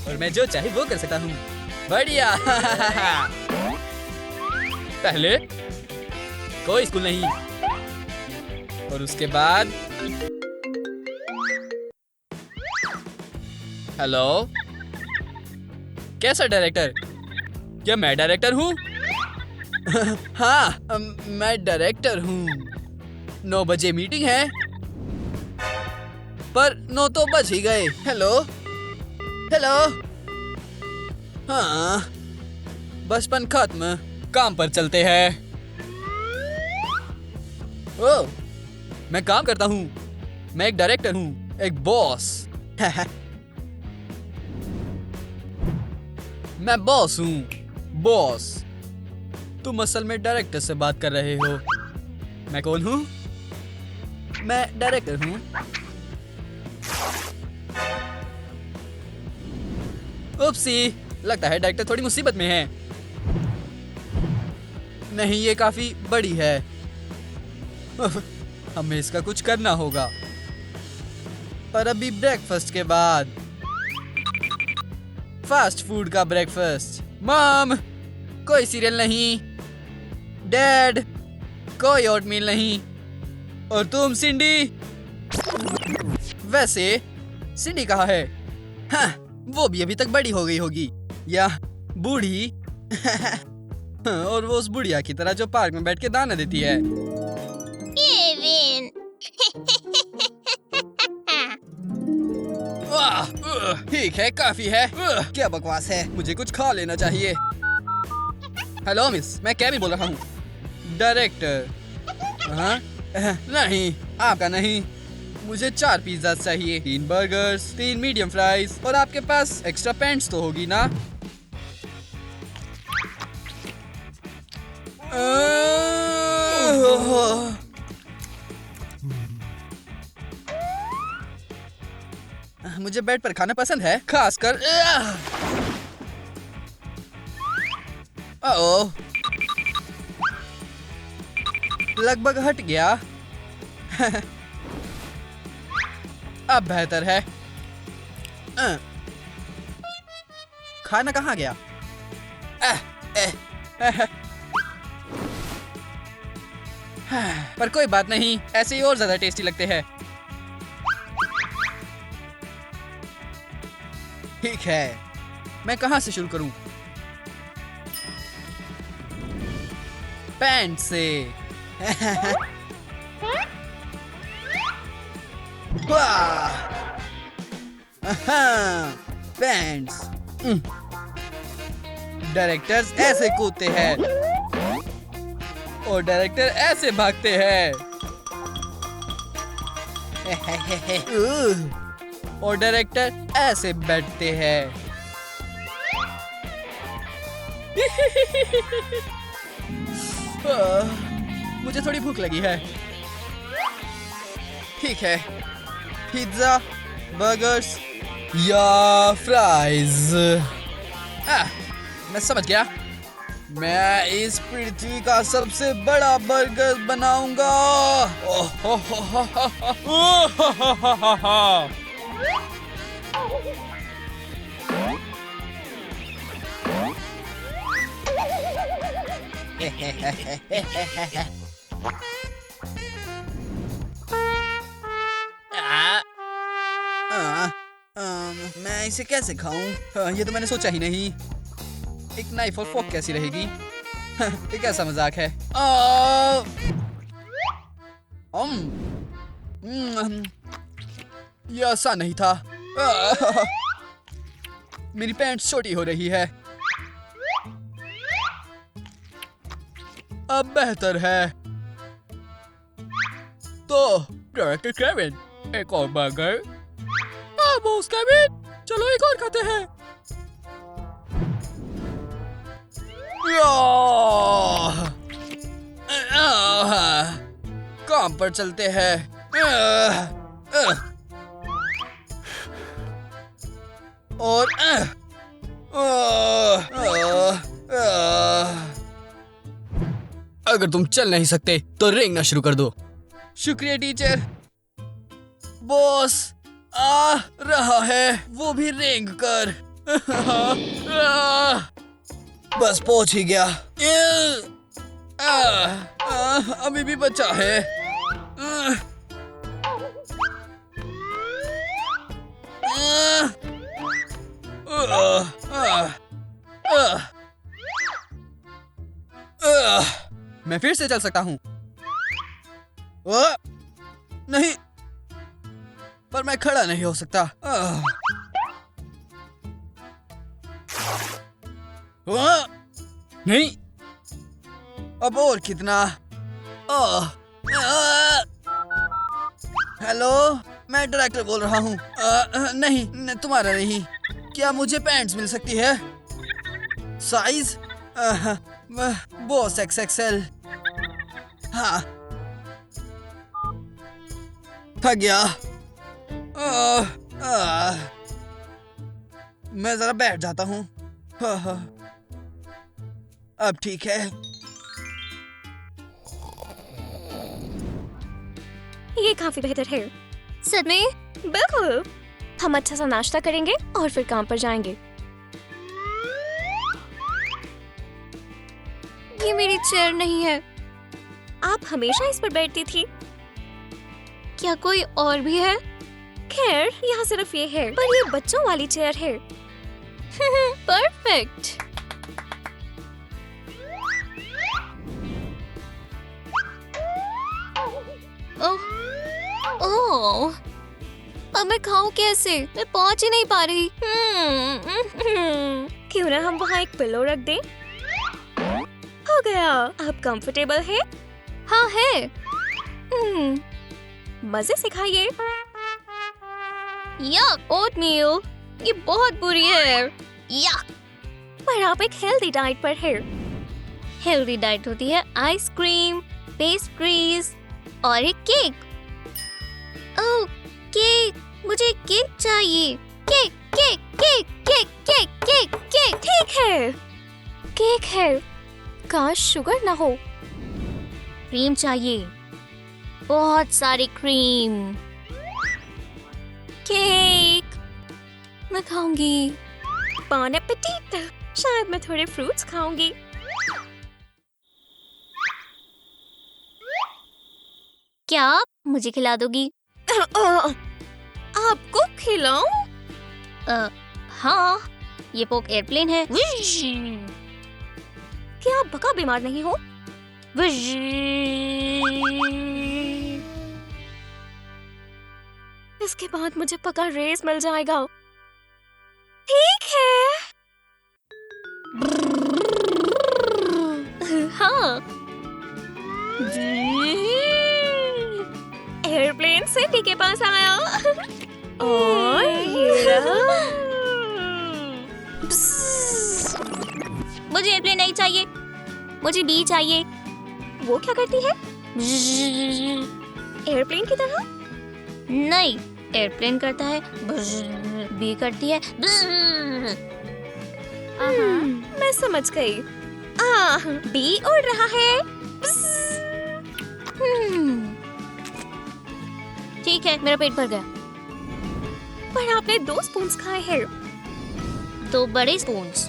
और मैं जो चाहे वो कर सकता हूँ। बढ़िया। पहले कोई स्कूल नहीं, और उसके बाद हेलो, कैसा डायरेक्टर? क्या मैं डायरेक्टर हूँ? हाँ, मैं डायरेक्टर हूँ। 9 बजे मीटिंग है, पर 9 तो बज ही गए। Hello, hello. हाँ, बचपन खत्म, काम पर चलते हैं। ओह, मैं काम करता हूँ। मैं एक डायरेक्टर हूँ, एक बॉस। मैं बॉस हूँ, बॉस। तुम असल में डायरेक्टर से बात कर रहे हो। मैं कौन हूँ? मैं डायरेक्टर हूँ। उपसी, लगता है डायरेक्टर थोड़ी मुसीबत में है। नहीं, ये काफी बड़ी है। हमें इसका कुछ करना होगा। पर अभी ब्रेकफास्ट के बाद, फास्ट फूड का ब्रेकफास्ट। मॉम, कोई सीरियल नहीं। डैड, कोई ओटमील नहीं। और तुम सिंडी? वैसे सिंडी कहाँ है? हाँ, वो भी अभी तक बड़ी हो गई होगी, या बूढ़ी। और वो उस बुढ़िया की तरह जो पार्क में बैठ के दाना देती है। केविन। ठीक है, काफी है। क्या बकवास है, मुझे कुछ खा लेना चाहिए। हेलो मिस, मैं केविन बोल रहा हूँ, डायरेक्टर। हाँ? नहीं, आपका नहीं। मुझे 4 पिज्जा चाहिए, 3 बर्गर्स, 3 मीडियम फ्राइज, और आपके पास एक्स्ट्रा पैंट्स तो होगी ना? मुझे बेड पर खाना पसंद है, खासकर ओह, लगभग हट गया। अब बेहतर है। खाना कहाँ गया? पर कोई बात नहीं, ऐसे ही और ज्यादा टेस्टी लगते हैं। ठीक है, मैं कहाँ से शुरू करूं? पैंट से। वाह! पैंट्स। डायरेक्टर्स ऐसे कूदते हैं और डायरेक्टर ऐसे भागते हैं। और डायरेक्टर ऐसे बैठते हैं। मुझे थोड़ी भूख लगी है। ठीक है, पिज्जा, बर्गर्स या फ्राइज। मैं समझ गया। मैं इस पृथ्वी का सबसे बड़ा बर्गर बनाऊंगा। मैं इसे कैसे खाऊं? ये तो मैंने सोचा ही नहीं। एक नाइफ और फोक कैसी रहेगी? ये कैसा मजाक है? ये आसान नहीं था। मेरी पैंट छोटी हो रही है। अब बेहतर है। तो डायरेक्टर केविन, एक और बर्गर। बॉस केविन, चलो एक और खाते हैं। काम पर चलते हैं। और अगर तुम चल नहीं सकते तो रेंगना शुरू कर दो। शुक्रिया टीचर। बॉस आ रहा है, वो भी रेंग कर। बस पहुंच ही गया। अभी भी बचा है। मैं फिर से चल सकता हूँ। नहीं, पर मैं खड़ा नहीं हो सकता। नहीं, अब और कितना? हेलो, मैं डायरेक्टर बोल रहा हूँ। नहीं, तुम्हारा नहीं। क्या मुझे पैंट्स मिल सकती है? Size boss XXL। हाँ, थक गया। मैं जरा बैठ जाता हूँ। अब ठीक है। ये काफी बेहतर है। सच में? बिल्कुल। हम अच्छा सा नाश्ता करेंगे और फिर काम पर जाएंगे। ये मेरी चेयर नहीं है। आप हमेशा इस पर बैठती थी। क्या कोई और भी है? खैर, यहाँ सिर्फ ये है, पर ये बच्चों वाली चेयर है। परफेक्ट। ओह, अब मैं खाऊं कैसे? मैं पहुंच ही नहीं पा रही। क्यों ना हम वहाँ एक पिलो रख दें? हो गया। अब कंफर्टेबल है? हाँ है। मजे से खाइए। यक, ओटमील, ये बहुत बुरी है। यक। पर आप एक हेल्दी डाइट पर है। हेल्दी डाइट होती है आइसक्रीम, पेस्ट्रीज और एक केक। ओह, केक, मुझे केक चाहिए। Cake, cake, cake, cake, cake, cake, cake. ठीक है, केक है। काश शुगर ना हो। क्रीम चाहिए, बहुत सारी क्रीम। केक मैं खाऊंगी। बॉन एपेटिट। शायद मैं थोड़े फ्रूट्स खाऊंगी। क्या आप मुझे खिला दोगी? आपको खिलाऊं? हाँ, ये पोक एयरप्लेन है। क्या आप बका बीमार नहीं हो? इसके बाद मुझे पक्का रेस मिल जाएगा। ठीक है। हाँ। एयरप्लेन सिटी के पास आया और ये रहा। मुझे एयरप्लेन नहीं चाहिए, मुझे बी चाहिए। वो क्या करती है? एयरप्लेन की तरह? नहीं, एयरप्लेन करता है बी करती है। मैं समझ गई। बी उड़ रहा है। ठीक है, मेरा पेट भर गया। पर आपने 2 स्पून्स खाए हैं। 2 बड़े स्पून्स,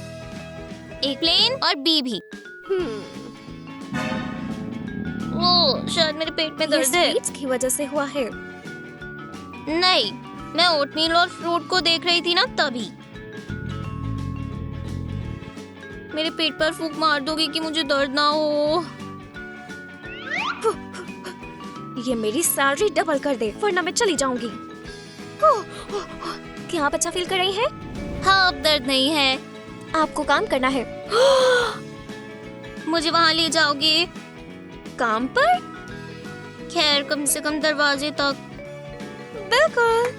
एक प्लेन और बी भी। ओ, शायद मेरे पेट में ये दर्द है। स्वीट्स की वजह से हुआ है। नहीं, मैं ओटमील और फ्रूट को देख रही थी ना तभी। मेरे पेट पर फूंक मार दोगी कि मुझे दर्द ना हो। ये मेरी सैलरी डबल कर दे, वरना मैं चली जाऊंगी। क्या आप अच्छा फील कर रही हैं? हाँ, अब दर्द नहीं है। आपको काम करना है। मुझे वहाँ ले जाओगे? काम पर? खैर, कम से कम दरवाजे तक। बिल्कुल।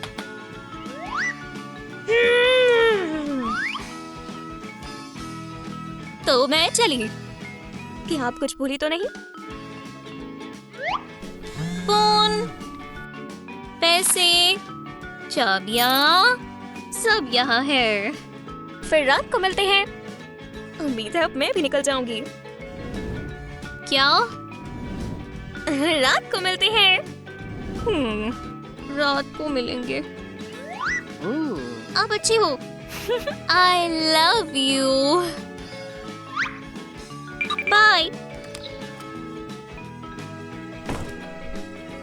तो मैं चली। क्या आप कुछ भूली तो नहीं? फोन, पैसे, चाबियाँ, सब यहाँ है। फिर रात को मिलते हैं। उम्मीद है अब मैं भी निकल जाऊंगी। क्या? रात को मिलते हैं। रात को मिलेंगे। आप अच्छी हो। I love you. बाय।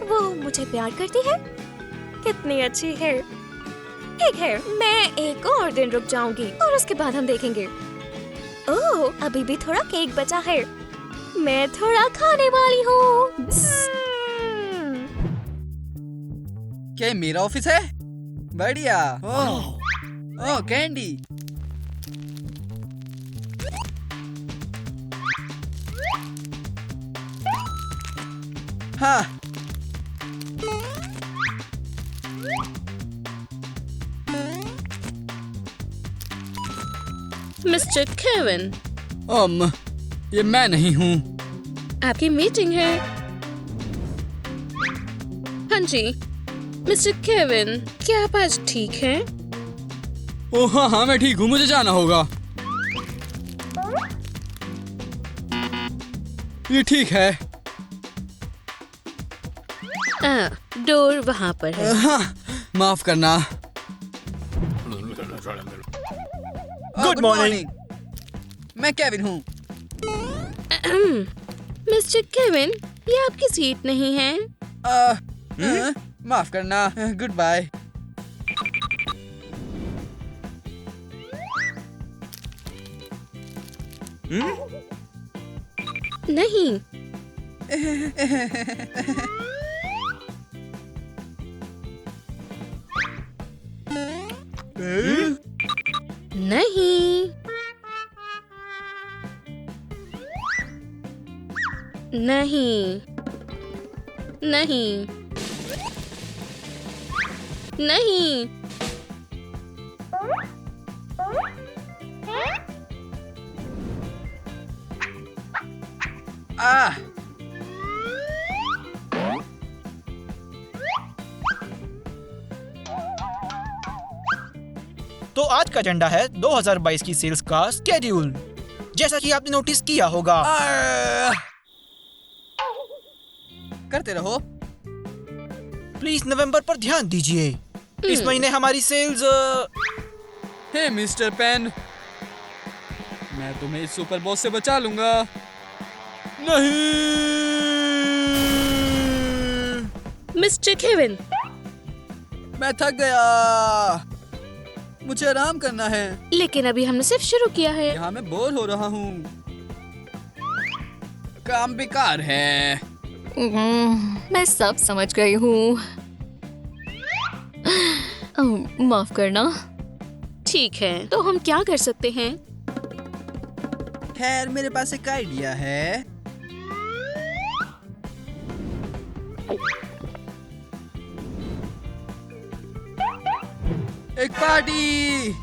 वो मुझे प्यार करती है? कितनी अच्छी है। ठीक है, मैं एक और दिन रुक जाऊंगी और उसके बाद हम देखेंगे। ओह, अभी भी थोड़ा केक बचा है। मैं थोड़ा खाने वाली हूँ। क्या ये मेरा ऑफिस है? बढ़िया। ओह, कैंडी। हाँ। मिस्टर केविन, ये मैं नहीं हूँ। आपकी मीटिंग है। हाँ जी, मिस्टर केविन, क्या आप आज ठीक हैं? ओह हाँ, मैं ठीक हूँ, मुझे जाना होगा। ये ठीक है। डोर वहाँ पर है। हाँ, माफ करना। Good morning. मैं केविन हूँ। मिस्टर केविन, ये आपकी सीट नहीं है। माफ करना। Goodbye. नहीं। नहीं। नहीं। नहीं। नहीं। तो आज का एजेंडा है 2022 की सेल्स का स्केड्यूल। जैसा कि आपने नोटिस किया होगा, करते रहो। प्लीज नवंबर पर ध्यान दीजिए। इस महीने हमारी सेल्स हे मिस्टर पेन, मैं तुम्हें इस सुपर बॉस से बचा लूंगा। नहीं, मिस्टर केविन, मैं थक गया, मुझे आराम करना है। लेकिन अभी हमने सिर्फ शुरू किया है। यहाँ मैं बोर हो रहा हूँ, काम बेकार है। मैं सब समझ गई हूँ। माफ करना। ठीक है, तो हम क्या कर सकते हैं? खैर, मेरे पास एक आइडिया है। एक पार्टी।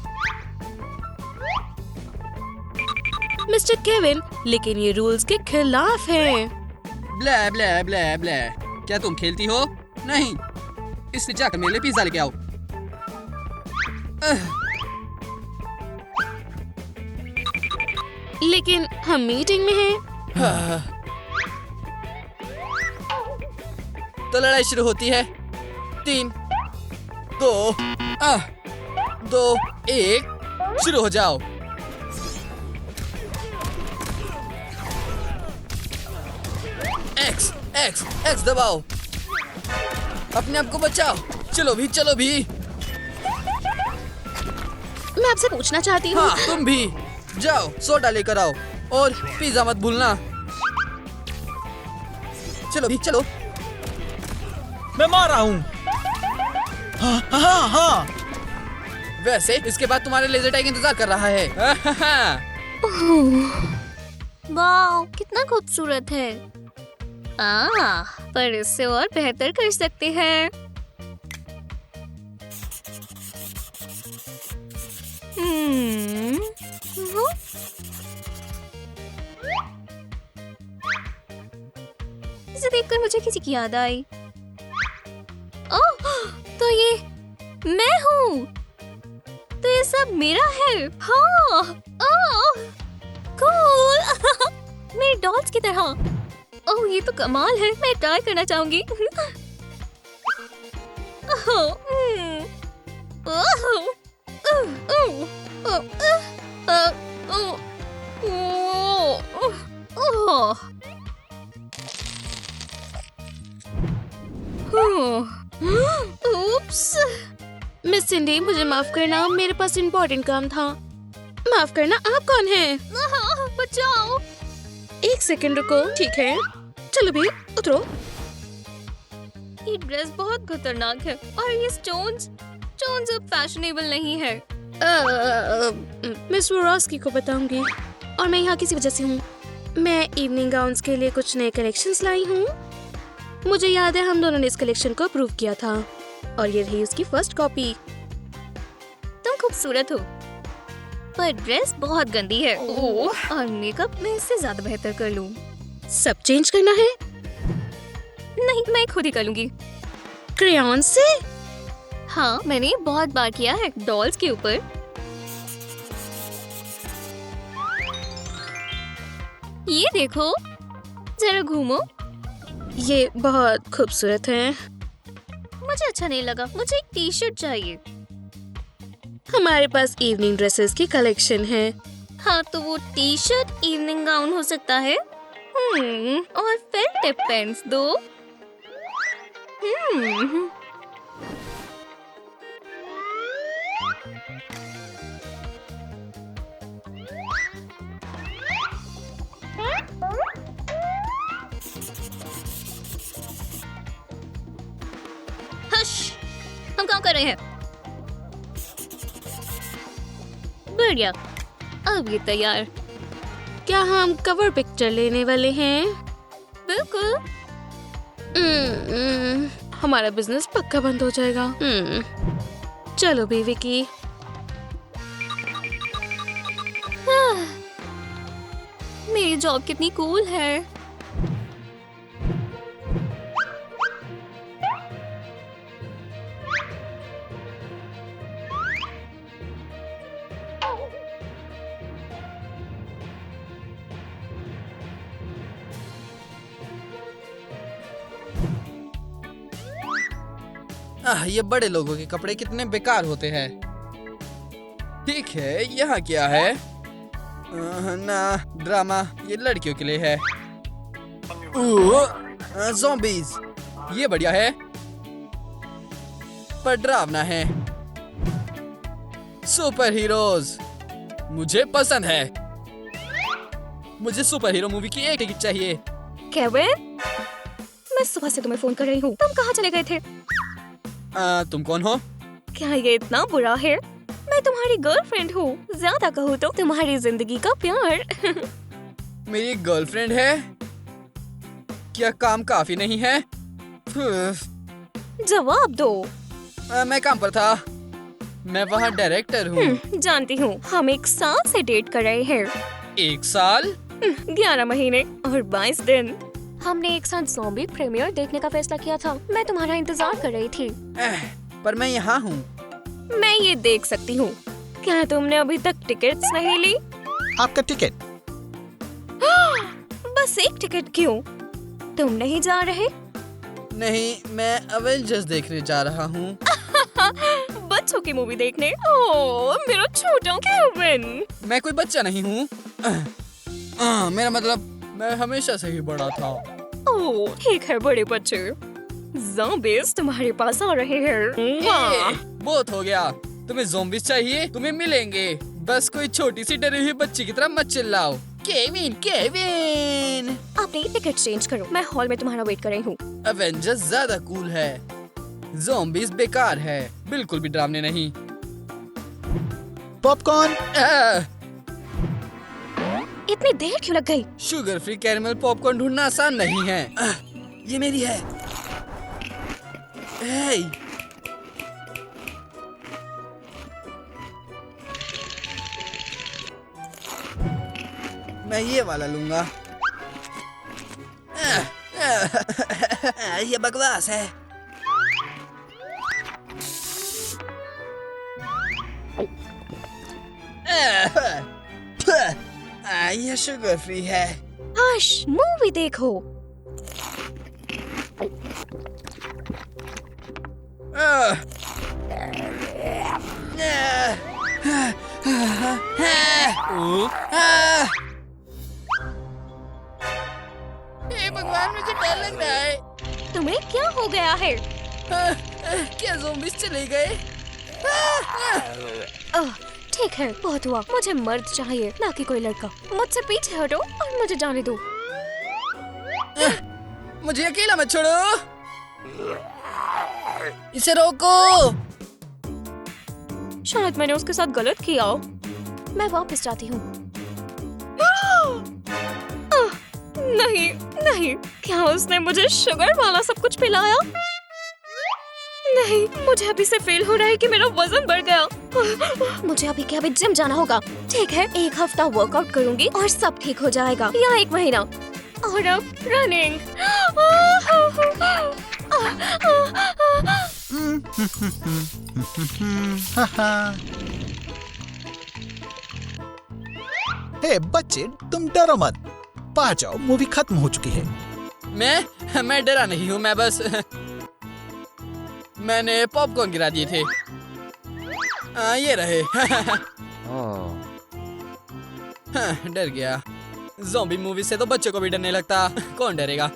मिस्टर केविन, लेकिन ये रूल्स के खिलाफ है। ब्लै ब्लै ब्लै ब्लै। क्या तुम खेलती हो? नहीं, इसलिए जाकर मेरे लिए पिज्जा लेके आओ। लेकिन हम मीटिंग में हैं। तो लड़ाई शुरू होती है। 3, 2, 2, 1, शुरू हो जाओ। एक्स एक्स एक्स दबाओ, अपने आप को बचाओ। चलो भी, चलो भी। मैं आपसे पूछना चाहती हूँ। हाँ, तुम भी जाओ, सोडा लेकर आओ और पिज्जा मत भूलना। चलो भी, चलो। मैं मार रहा हूँ। हाँ हाँ हाँ। वैसे इसके बाद तुम्हारे लेजर टैग इंतजार कर रहा है। वाह, कितना खूबसूरत है। पर इससे और बेहतर कर सकते हैं। वो? इसे देखकर मुझे किसी की याद आई। ओह, तो ये मैं हूँ। तो ये सब मेरा है। हाँ, ओह, कूल। मेरी डॉल्स की तरह। ओह, ये तो कमाल है। मैं ट्राई करना चाहूंगी। Oops. मिस सिंडी, मुझे माफ करना, मेरे पास इम्पोर्टेंट काम था। माफ करना, आप कौन हैं? बचाओ। 1 सेकंड रुको। ठीक है, चलो भी उतरो। ये ड्रेस बहुत खतरनाक है और ये स्टोन्स अब फैशनेबल नहीं है। मिस वोरोस्की को बताऊंगी। और मैं यहाँ किसी वजह से हूँ। मैं इवनिंग गाउन्स के लिए कुछ नए कलेक्शंस लाई हूँ। मुझे याद है हम दोनों ने इस कलेक्शन को अप्रूव किया था और ये रही उसकी फर्स्ट कॉपी। तुम खूबसूरत हो, पर ड्रेस बहुत गंदी है। और मेकअप मैं इससे ज्यादा बेहतर कर लूं। सब चेंज करना है? नहीं, मैं खुद ही कर लूंगी। क्रेयॉन से? हाँ, मैंने बहुत बार किया है डॉल्स के ऊपर। ये देखो, जरा घूमो। ये बहुत खूबसूरत है। मुझे अच्छा नहीं लगा। मुझे एक टी शर्ट चाहिए। हमारे पास इवनिंग ड्रेसेस की कलेक्शन है। हाँ, तो वो टी शर्ट इवनिंग गाउन हो सकता है। और फिर टिप पेंस दो। हश, हम काम कर रहे हैं। बढ़िया, अब ये तैयार। क्या हम कवर पिक्चर लेने वाले हैं? बिल्कुल। हमारा बिजनेस पक्का बंद हो जाएगा। चलो भी विकी। मेरी जॉब कितनी कूल है। ये बड़े लोगों के कपड़े कितने बेकार होते हैं। ठीक है, यहाँ क्या है? ना, ड्रामा ये लड़कियों के लिए है। ज़ॉम्बीज़, ये बढ़िया है, पर डरावना है। सुपर हीरोज मुझे पसंद है। मुझे सुपर हीरो मूवी की एक टिकट चाहिए। केविन, मैं सुबह से तुम्हें फोन कर रही हूँ, तुम कहाँ चले गए थे? तुम कौन हो? क्या ये इतना बुरा है? मैं तुम्हारी गर्लफ्रेंड हूँ, ज्यादा कहूँ तो तुम्हारी जिंदगी का प्यार। मेरी गर्लफ्रेंड है? क्या काम काफी नहीं है? जवाब दो। मैं काम पर था। मैं वहाँ डायरेक्टर हूँ। जानती हूँ, हम 1 साल से डेट कर रहे हैं। 1 साल? 11 महीने और 22 दिन। हमने एक साथ ज़ॉम्बी प्रीमियर देखने का फैसला किया था। मैं तुम्हारा इंतजार कर रही थी। पर मैं यहाँ हूँ। मैं ये देख सकती हूँ। क्या तुमने अभी तक टिकट्स नहीं ली? आपका टिकट? बस एक टिकट क्यों? तुम नहीं जा रहे? नहीं, मैं अवेंजर्स देखने जा रहा हूँ। बच्चों की मूवी देखने? ओह, मेरा छोटा केविन। मैं कोई बच्चा नहीं हूँ। मेरा मतलब मैं हमेशा से ही बड़ा था। ओह, ठीक है बड़े बच्चे। ज़ॉम्बीज़ तुम्हारे पास आ रहे हैं। बहुत हो गया। तुम्हें ज़ॉम्बीज़ चाहिए? तुम्हें मिलेंगे। बस कोई छोटी सी डरी हुई बच्ची की तरह मत चिल्लाओ। Kevin, Kevin. अपनी टिकट चेंज करो। मैं हॉल में तुम्हारा वेट कर रही हूँ। अवेंजर्स ज्यादा कूल है। ज़ॉम्बीज़ बेकार है, बिल्कुल भी डरावने नहीं। पॉपकॉर्न। इतनी देर क्यों लग गई? शुगर फ्री कैरमल पॉपकॉर्न ढूंढना आसान नहीं है। ये मेरी है। हे, मैं ये वाला लूंगा। ये बकवास है। ये शुगर फ्री है। हश, मूवी देखो। हे भगवान, मुझे डर लग रहा है। तुम्हें क्या हो गया है? क्या ज़ॉम्बीज़ चले गए? ठीक है, बहुत हुआ। मुझे मर्द चाहिए, ना कि कोई लड़का। मुझसे पीछे हटो और मुझे जाने दो। मुझे अकेला मत छोड़ो। इसे रोको। शायद मैंने उसके साथ गलत किया। मैं वापस जाती हूँ। नहीं, नहीं, क्या उसने मुझे शुगर वाला सब कुछ पिलाया? नहीं, मुझे अभी से फील हो रहा है कि मेरा वजन बढ़ गया। मुझे अभी के अभी जिम जाना होगा। ठीक है, 1 हफ्ता वर्कआउट करूंगी और सब ठीक हो जाएगा, या 1 महीना। और अब रनिंग। हे बच्चे, तुम डरो मत। बाहर जाओ, मूवी खत्म हो चुकी है। मैं डरा नहीं हूँ। मैं बस मैंने पॉपकॉर्न गिरा दिए थे। ये रहे। डर गया। ज़ॉम्बी मूवी से तो बच्चों को भी डरने लगता। कौन डरेगा?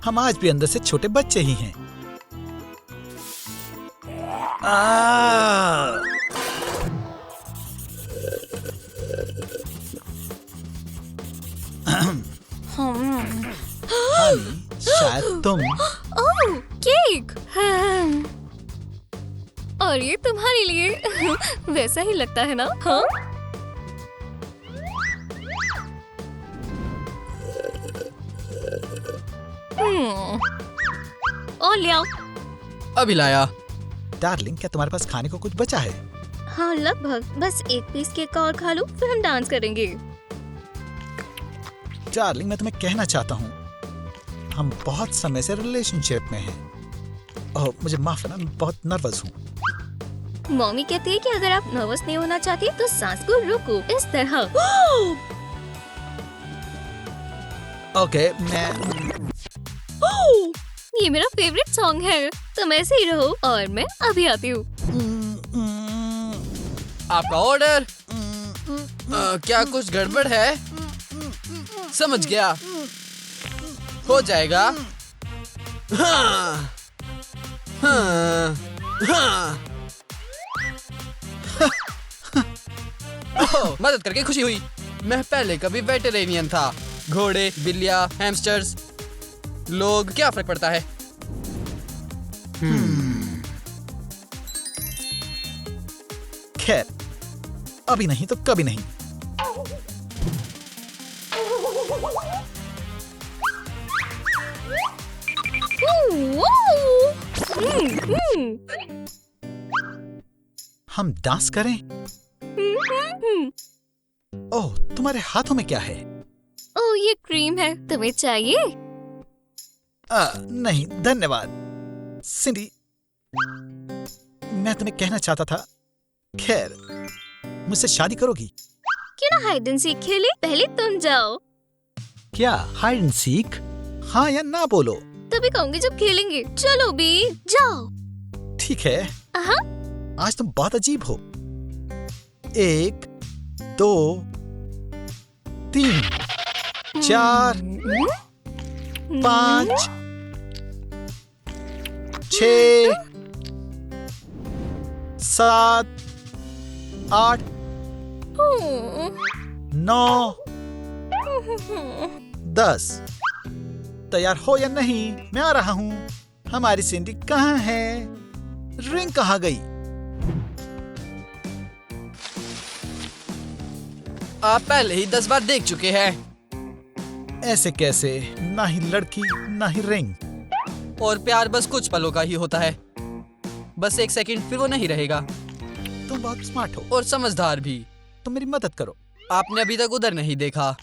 हम आज भी अंदर से छोटे बच्चे ही हैं। हनी, शायद तुम। ओह, केक। और ये तुम्हारे लिए। वैसा ही लगता है ना? हाँ? और ले आओ। अभी लाया। डार्लिंग, क्या तुम्हारे पास खाने को कुछ बचा है? हाँ, लगभग। बस 1 पीस केक और खा लो, फिर हम डांस करेंगे। डार्लिंग, मैं तुम्हें कहना चाहता हूँ, हम बहुत समय से रिलेशनशिप में हैं। ओह, मुझे माफ करना, मैं बहुत नर्वस हूँ। मम्मी कहती है कि अगर आप नर्वस नहीं होना चाहती तो सांस को रोको, इस तरह। ओके, मैं ये मेरा फेवरेट सॉन्ग है। तुम ऐसे ही रहो और मैं अभी आती हूँ। आपका ऑर्डर। क्या कुछ गड़बड़ है? समझ गया, हो जाएगा। हाँ, हाँ, हाँ। ओह, मदद करके खुशी हुई। मैं पहले कभी वेटरेनियन था। घोड़े, बिल्लियाँ, हैमस्टर्स, लोग, क्या फर्क पड़ता है? खैर, अभी नहीं तो कभी नहीं। हम डांस करें? ओह, तुम्हारे हाथों में क्या है? ओह, ये क्रीम है। तुम्हें चाहिए? नहीं धन्यवाद। सिंडी, मैं तुम्हें कहना चाहता था, खैर, मुझसे शादी करोगी? क्यों ना हाइड एंड सीक खेले? पहले तुम जाओ। क्या हाइड एंड सीक? हाँ या ना बोलो। तभी कहूंगी जब खेलेंगे। चलो बी, जाओ। ठीक है। हाँ? आज तुम बहुत अजीब हो। 1 2 3 4 5 6 7 8 9 10। तैयार हो या नहीं? मैं आ रहा हूँ। हमारी सिंडी कहाँ है? रिंग कहाँ गई? आप पहले ही 10 बार देख चुके हैं। ऐसे कैसे? ना ही लड़की ना ही रिंग। और प्यार बस कुछ पलों का ही होता है। बस 1 सेकंड, फिर वो नहीं रहेगा। तुम बहुत स्मार्ट हो और समझदार भी। तुम मेरी मदद करो। आपने अभी तक उधर नहीं देखा।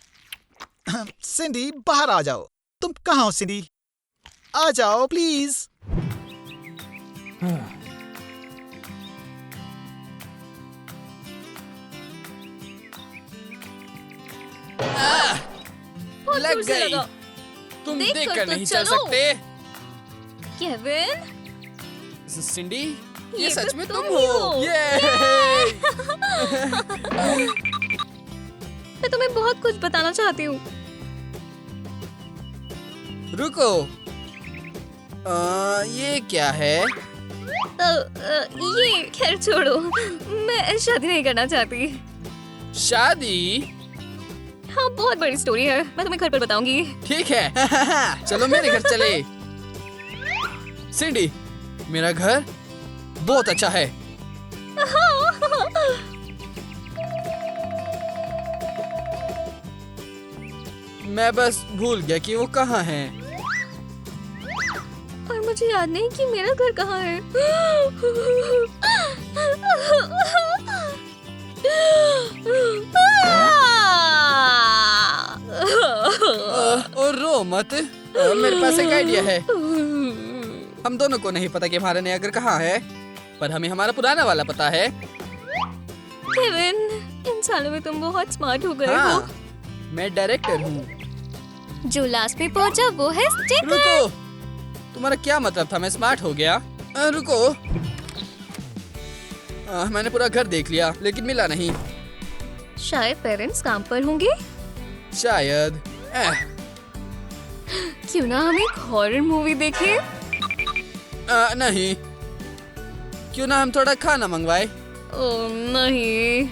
सिंडी, बाहर आ जाओ। तुम कहाँ हो सिंडी? आ जाओ प्लीज। लग जोर से गई। लगाओ। तुम देख देख कर कर तो नहीं चल चलो। सकते। केविन, सिंडी, ये ये सच तो में तुम तुम ही हो। हो। ये मैं तुम्हें बहुत कुछ बताना चाहती हूँ। रुको। ये क्या है? ये खैर छोड़ो। मैं शादी नहीं करना चाहती। शादी? हाँ, बहुत बड़ी स्टोरी है। मैं तुम्हें घर पर बताऊंगी। ठीक है। चलो मेरे घर चले। सिंडी, मेरा घर बहुत अच्छा है। मैं बस भूल गया कि वो कहाँ है। और मुझे याद नहीं कि मेरा घर कहाँ है। और रो मत। मेरे पास एक आइडिया है। हम दोनों को नहीं पता कि हमारा नया घर कहाँ है, पर हमें हमारा पुराना वाला पता है। केविन, इन सालों में तुम बहुत स्मार्ट हो गए हाँ, हो। मैं डायरेक्टर हूँ। जो लास्ट में पहुंचा वो है स्टिकर। रुको, तुम्हारा क्या मतलब था? मैं स्मार्ट हो गया? रुको। मैंने पूरा घर देख लिया, लेकिन मिला नहीं। शायद पेरेंट्स काम पर होंगे। शायद। क्यों ना हम एक हॉरर मूवी देखें? नहीं। क्यों ना हम थोड़ा खाना मंगवाए? ओह नहीं।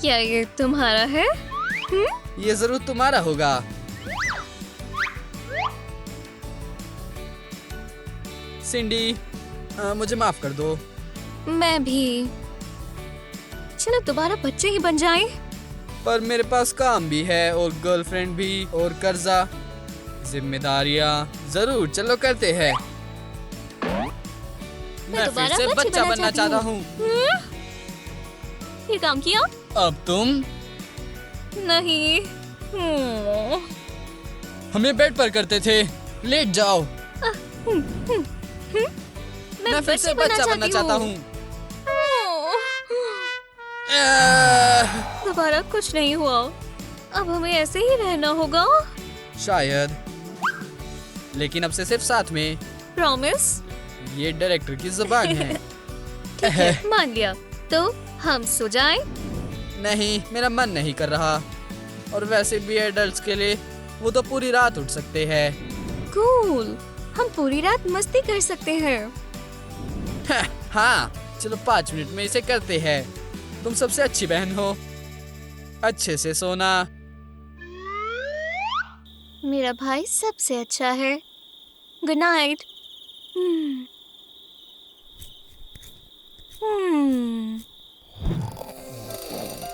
क्या ये तुम्हारा है? ये जरूर तुम्हारा होगा। सिंडी, मुझे माफ कर दो। मैं भी। चलो दोबारा बच्चे ही बन जाएं। पर मेरे पास काम भी है, और गर्लफ्रेंड भी, और कर्जा, जिम्मेदारियाँ। जरूर, चलो करते हैं। मैं फिर दोबारा से बच्ची बच्चा बनना बनना चाहती चाहता हूँ। हूँ। ये काम किया? अब तुम नहीं। हमें बेड पर करते थे। लेट जाओ। मैं फिर से बच्चा बनना चाहता हूँ। दोबारा कुछ नहीं हुआ। अब हमें ऐसे ही रहना होगा। शायद। लेकिन अब से सिर्फ साथ में। प्रॉमिस? ये डायरेक्टर की जुबान है। ठीक है, मान लिया। तो हम सो जाएं? नहीं, मेरा मन नहीं कर रहा। और वैसे भी एडल्ट्स के लिए वो तो पूरी रात उठ सकते हैं। कूल, हम पूरी रात मस्ती कर सकते हैं। हाँ, चलो 5 मिनट में इसे करते हैं। तुम सबसे अच्छी बहन हो। अच्छे से सोना। मेरा भाई सबसे अच्छा है। Good night.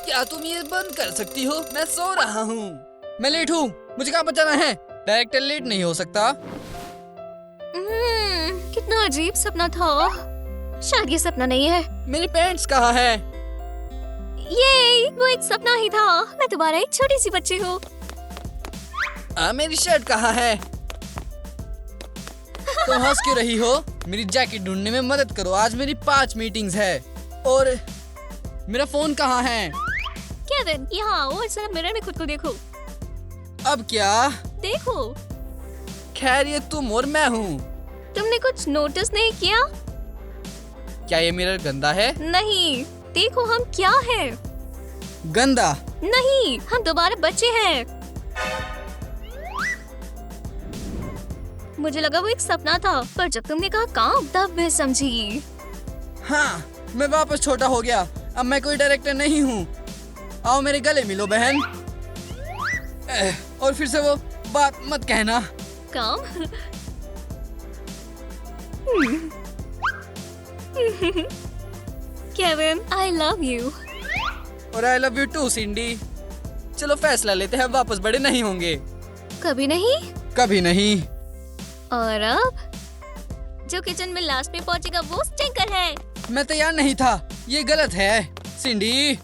क्या तुम ये बंद कर सकती हो? मैं सो रहा हूँ। मैं लेट हूँ, मुझे कहाँ पर जाना है? डायरेक्टर लेट नहीं हो सकता। कितना अजीब सपना था। शायद ये सपना नहीं है। मेरी पैंट्स कहाँ है? ये वो एक सपना ही था। मैं दोबारा एक छोटी सी बच्ची हूँ। मेरी शर्ट कहाँ है? तुम हंस क्यों रही हो? मेरी जैकेट ढूंढने में मदद करो। आज मेरी 5 मीटिंग्स है। और मेरा फोन कहाँ है? केविन, यहाँ आओ और जरा मिरर में खुद को देखो। अब क्या? देखो, खैर ये तुम और मैं हूँ। तुमने कुछ नोटिस नहीं किया? क्या ये मिरर गंदा है? नहीं, देखो हम क्या है। गंदा? नहीं, हम दोबारा बच्चे हैं। मुझे लगा वो एक सपना था, पर जब तुमने कहा काम, तब मैं समझी। हाँ, मैं वापस छोटा हो गया। अब मैं कोई डायरेक्टर नहीं हूँ। आओ मेरे गले मिलो बहन। और फिर से वो बात मत कहना। काम? Kevin, I love you. और आई लव यू टू सिंडी। चलो फैसला लेते हैं, वापस बड़े नहीं होंगे। कभी नहीं। कभी नहीं। और अब जो किचन में लास्ट में पहुंचेगा वो स्टिंकर है। मैं तैयार नहीं था। ये गलत है सिंडी।